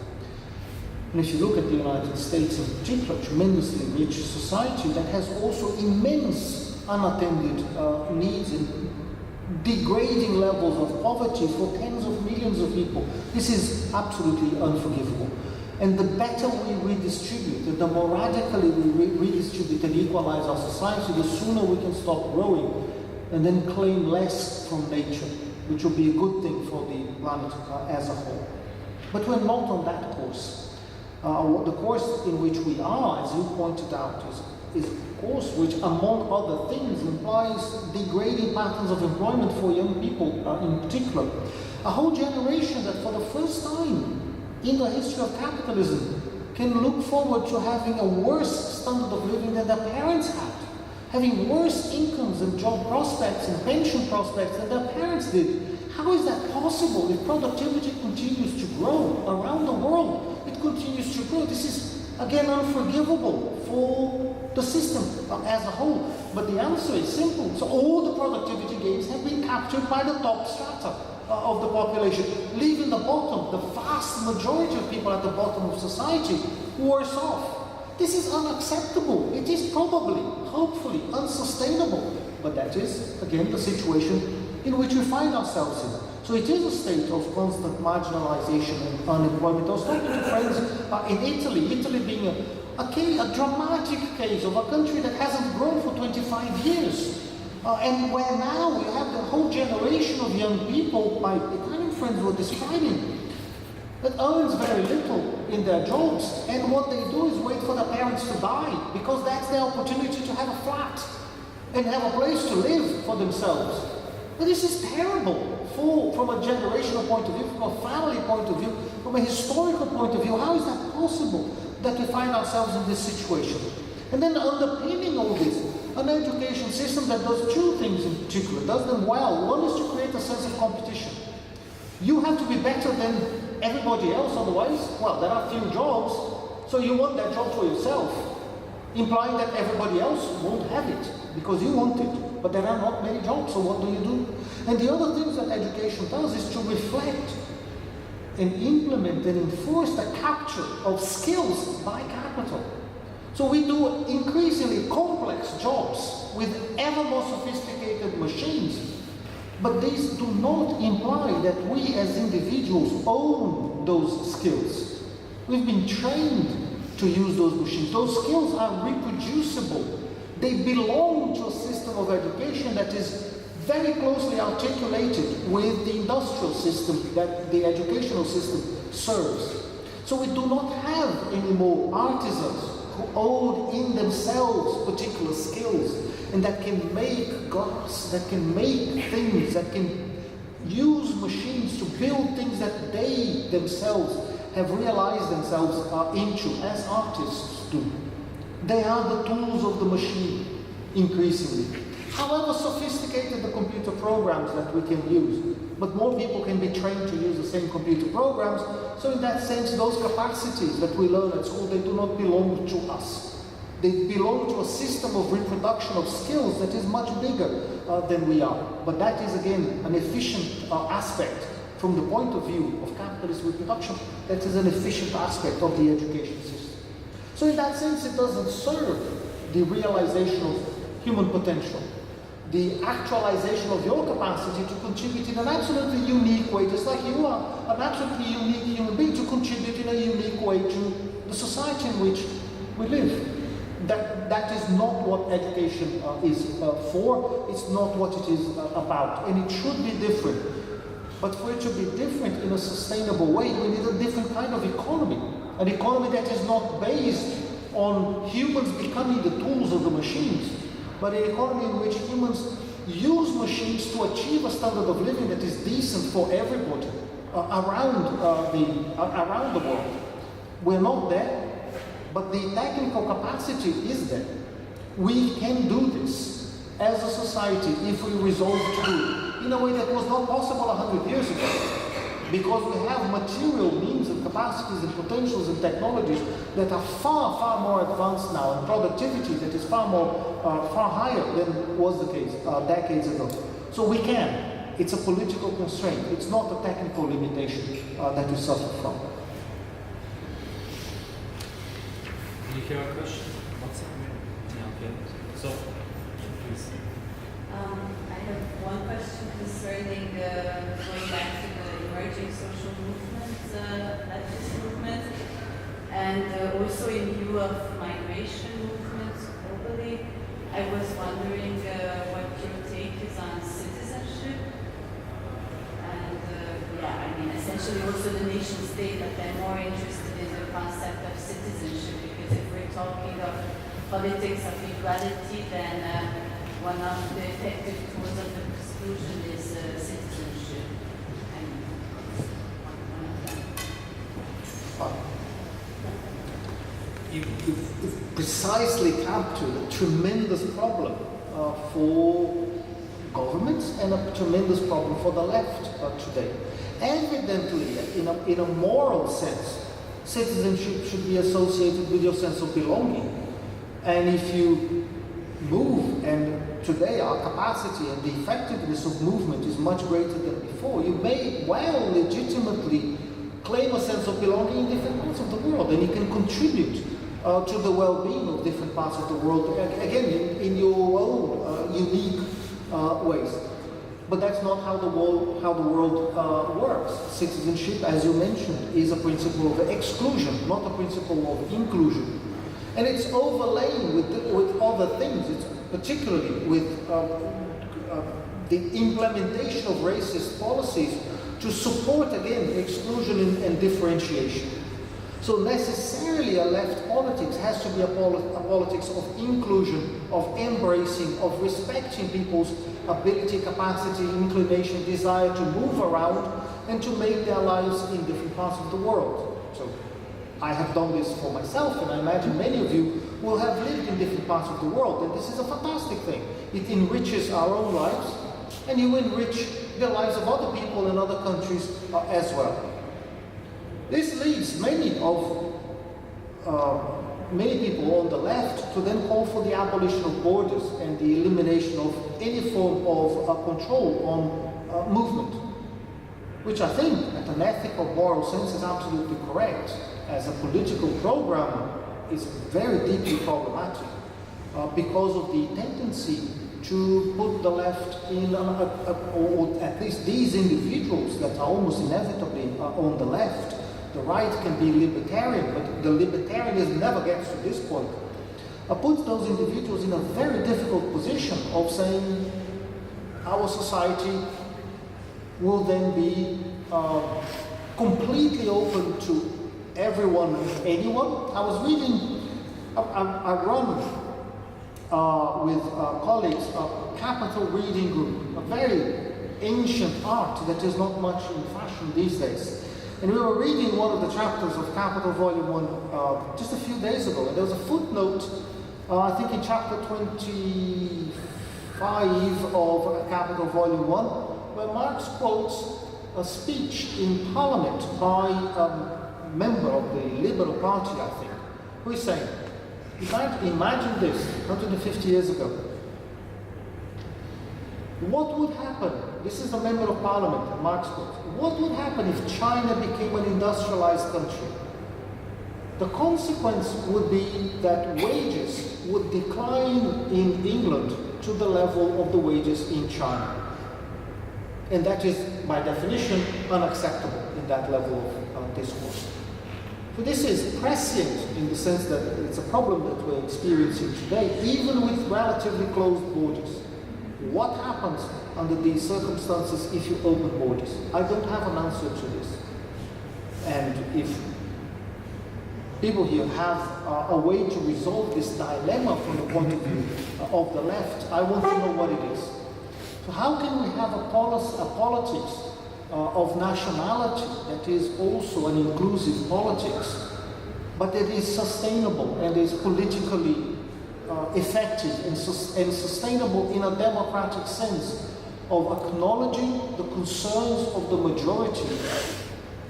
And if you look at the United States in particular, a tremendously rich society that has also immense unattended needs and degrading levels of poverty for tens of millions of people, this is absolutely unforgivable. And the better we redistribute, and the more radically we redistribute and equalize our society, the sooner we can stop growing and then claim less from nature, which will be a good thing for the planet as a whole. But we're not on that course. The course in which we are, as you pointed out, is a course which, among other things, implies degrading patterns of employment for young people in particular. A whole generation that for the first time in the history of capitalism can look forward to having a worse standard of living than their parents had, having worse incomes and job prospects and pension prospects than their parents did. How is that possible if productivity continues to grow around the world? It continues to grow. This is, again, unforgivable for the system as a whole. But the answer is simple. So all the productivity gains have been captured by the top strata of the population, leaving the bottom, the vast majority of people at the bottom of society, worse off. This is unacceptable. It is probably, hopefully, unsustainable. But that is, again, the situation in which we find ourselves in. So it is a state of constant marginalization and unemployment. I was talking to friends in Italy being a dramatic case of a country that hasn't grown for 25 years. And where now we have the whole generation of young people, my Italian friends were describing, that earns very little in their jobs, and what they do is wait for their parents to die, because that's their opportunity to have a flat and have a place to live for themselves. But this is terrible from a generational point of view, from a family point of view, from a historical point of view. How is that possible that we find ourselves in this situation? And then underpinning all this, an education system that does two things in particular, does them well. One is to create a sense of competition. You have to be better than everybody else, otherwise, well, there are few jobs, so you want that job for yourself, implying that everybody else won't have it because you want it, but there are not many jobs, so what do you do? And the other things that education does is to reflect and implement and enforce the capture of skills by capital. So we do increasingly complex jobs with ever more sophisticated machines, but these do not imply that we as individuals own those skills. We've been trained to use those machines. Those skills are reproducible. They belong to a system of education that is very closely articulated with the industrial system that the educational system serves. So we do not have any more artisans who own in themselves particular skills and that can make glass, that can make things, that can use machines to build things that they themselves have realized themselves into as artists do. They are the tools of the machine, increasingly. However sophisticated the computer programs that we can use, but more people can be trained to use the same computer programs. So in that sense, those capacities that we learn at school, they do not belong to us. They belong to a system of reproduction of skills that is much bigger than we are. But that is, again, an efficient aspect from the point of view of capitalist reproduction. That is an efficient aspect of the education system. So in that sense, it doesn't serve the realization of human potential, the actualization of your capacity to contribute in an absolutely unique way, just like you are an absolutely unique human being, to contribute in a unique way to the society in which we live. That is not what education is for. It's not what it is about, and it should be different. But for it to be different in a sustainable way, we need a different kind of economy, an economy that is not based on humans becoming the tools of the machines, but an economy in which humans use machines to achieve a standard of living that is decent for everybody around the world. We're not there, but the technical capacity is there. We can do this as a society if we resolve to do it in a way that was not possible 100 years ago. Because we have material means and capacities and potentials and technologies that are far, far more advanced now, and productivity that is far higher than was the case decades ago. So we can. It's a political constraint. It's not a technical limitation that we suffer from. Do you hear a question? What's it? Yeah, okay. So, please. I have one question concerning going back to the emerging social movements, leftist movements. And also in view of migration movements globally, I was wondering what your take is on citizenship. And yeah, I mean, essentially also the nation state, but I'm more interested in the concept of citizenship, because if we're talking of politics of equality, then one of the effective tools of exclusion is citizenship. And one of them. You've precisely captured a tremendous problem for governments and a tremendous problem for the left today. Evidently, in a moral sense, citizenship should be associated with your sense of belonging. And if you move, and today our capacity and the effectiveness of movement is much greater than before, you may well legitimately claim a sense of belonging in different parts of the world, and you can contribute to the well-being of different parts of the world, again, in your own unique ways. But that's not how the world works. Citizenship, as you mentioned, is a principle of exclusion, not a principle of inclusion. And it's overlain with other things, it's particularly with the implementation of racist policies to support, again, exclusion and differentiation. So necessarily a left politics has to be a politics of inclusion, of embracing, of respecting people's ability, capacity, inclination, desire to move around and to make their lives in different parts of the world. So I have done this for myself, and I imagine many of you will have lived in different parts of the world, and this is a fantastic thing. It enriches our own lives, and you enrich the lives of other people in other countries as well. This leads many people on the left to then call for the abolition of borders and the elimination of any form of control on movement, which I think, at an ethical, moral sense, is absolutely correct. As a political program, is very deeply problematic because of the tendency to put the left in, or at least these individuals that are almost inevitably on the left. The right can be libertarian, but the libertarianism never gets to this point. Puts those individuals in a very difficult position of saying our society will then be completely open to everyone and anyone. I was reading, I run with colleagues a Capital Reading Group, a very ancient art that is not much in fashion these days. And we were reading one of the chapters of Capital Volume 1 just a few days ago, and there was a footnote, I think in chapter 25 of Capital Volume 1, where Marx quotes a speech in Parliament by a member of the Liberal Party, I think, who is saying, imagine this, 150 years ago. What would happen? This is a member of Parliament, Marx quotes. What would happen if China became an industrialized country? The consequence would be that wages would decline in England to the level of the wages in China. And that is, by definition, unacceptable in that level of discourse. So this is prescient in the sense that it's a problem that we're experiencing today, even with relatively closed borders. What happens under these circumstances if you open borders? I don't have an answer to this. And if people here have a way to resolve this dilemma from the point of view of the left, I want to know what it is. So how can we have a politics of nationality that is also an inclusive politics, but that is sustainable and is politically effective and sustainable in a democratic sense of acknowledging the concerns of the majority,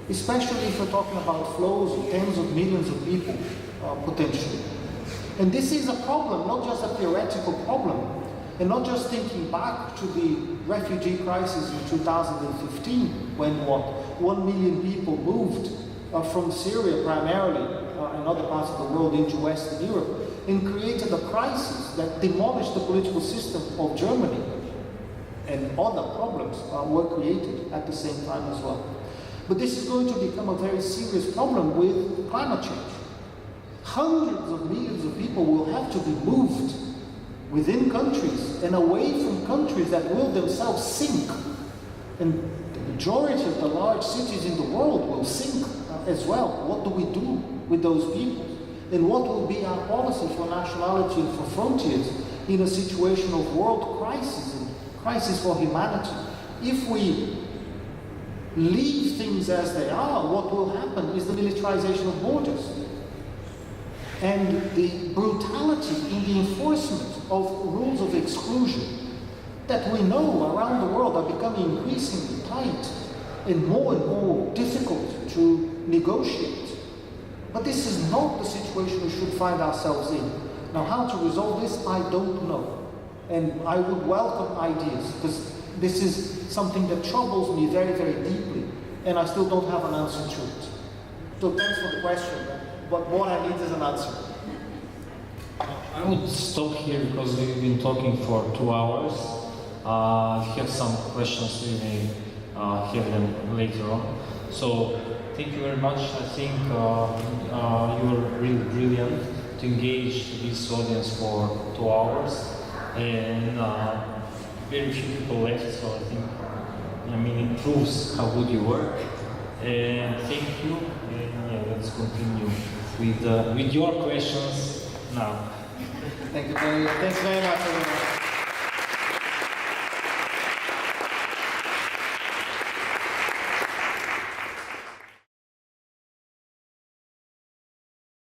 especially if we're talking about flows of tens of millions of people potentially. And this is a problem, not just a theoretical problem, and not just thinking back to the refugee crisis in 2015, when 1 million people moved from Syria primarily and other parts of the world into Western Europe, and created a crisis that demolished the political system of Germany, and other problems were created at the same time as well. But this is going to become a very serious problem with climate change. hundreds of millions of people will have to be moved within countries and away from countries that will themselves sink. And the majority of the large cities in the world will sink as well. What do we do with those people? And what will be our policy for nationality and for frontiers in a situation of world crisis and crisis for humanity? If we leave things as they are, what will happen is the militarization of borders and the brutality in the enforcement of rules of exclusion that we know around the world are becoming increasingly tight and more difficult to negotiate. But this is not the situation we should find ourselves in. Now, how to resolve this, I don't know. And I would welcome ideas, because this is something that troubles me very, very deeply, and I still don't have an answer to it. So thanks for the question, but what I need is an answer. I would stop here because we've been talking for 2 hours. If you have some questions, we may hear them later on. So thank you very much. I think you were really brilliant to engage this audience for 2 hours, and very few people left, so I think, it proves how good you work. And thank you, and let's continue with your questions now. Thanks very much, everyone.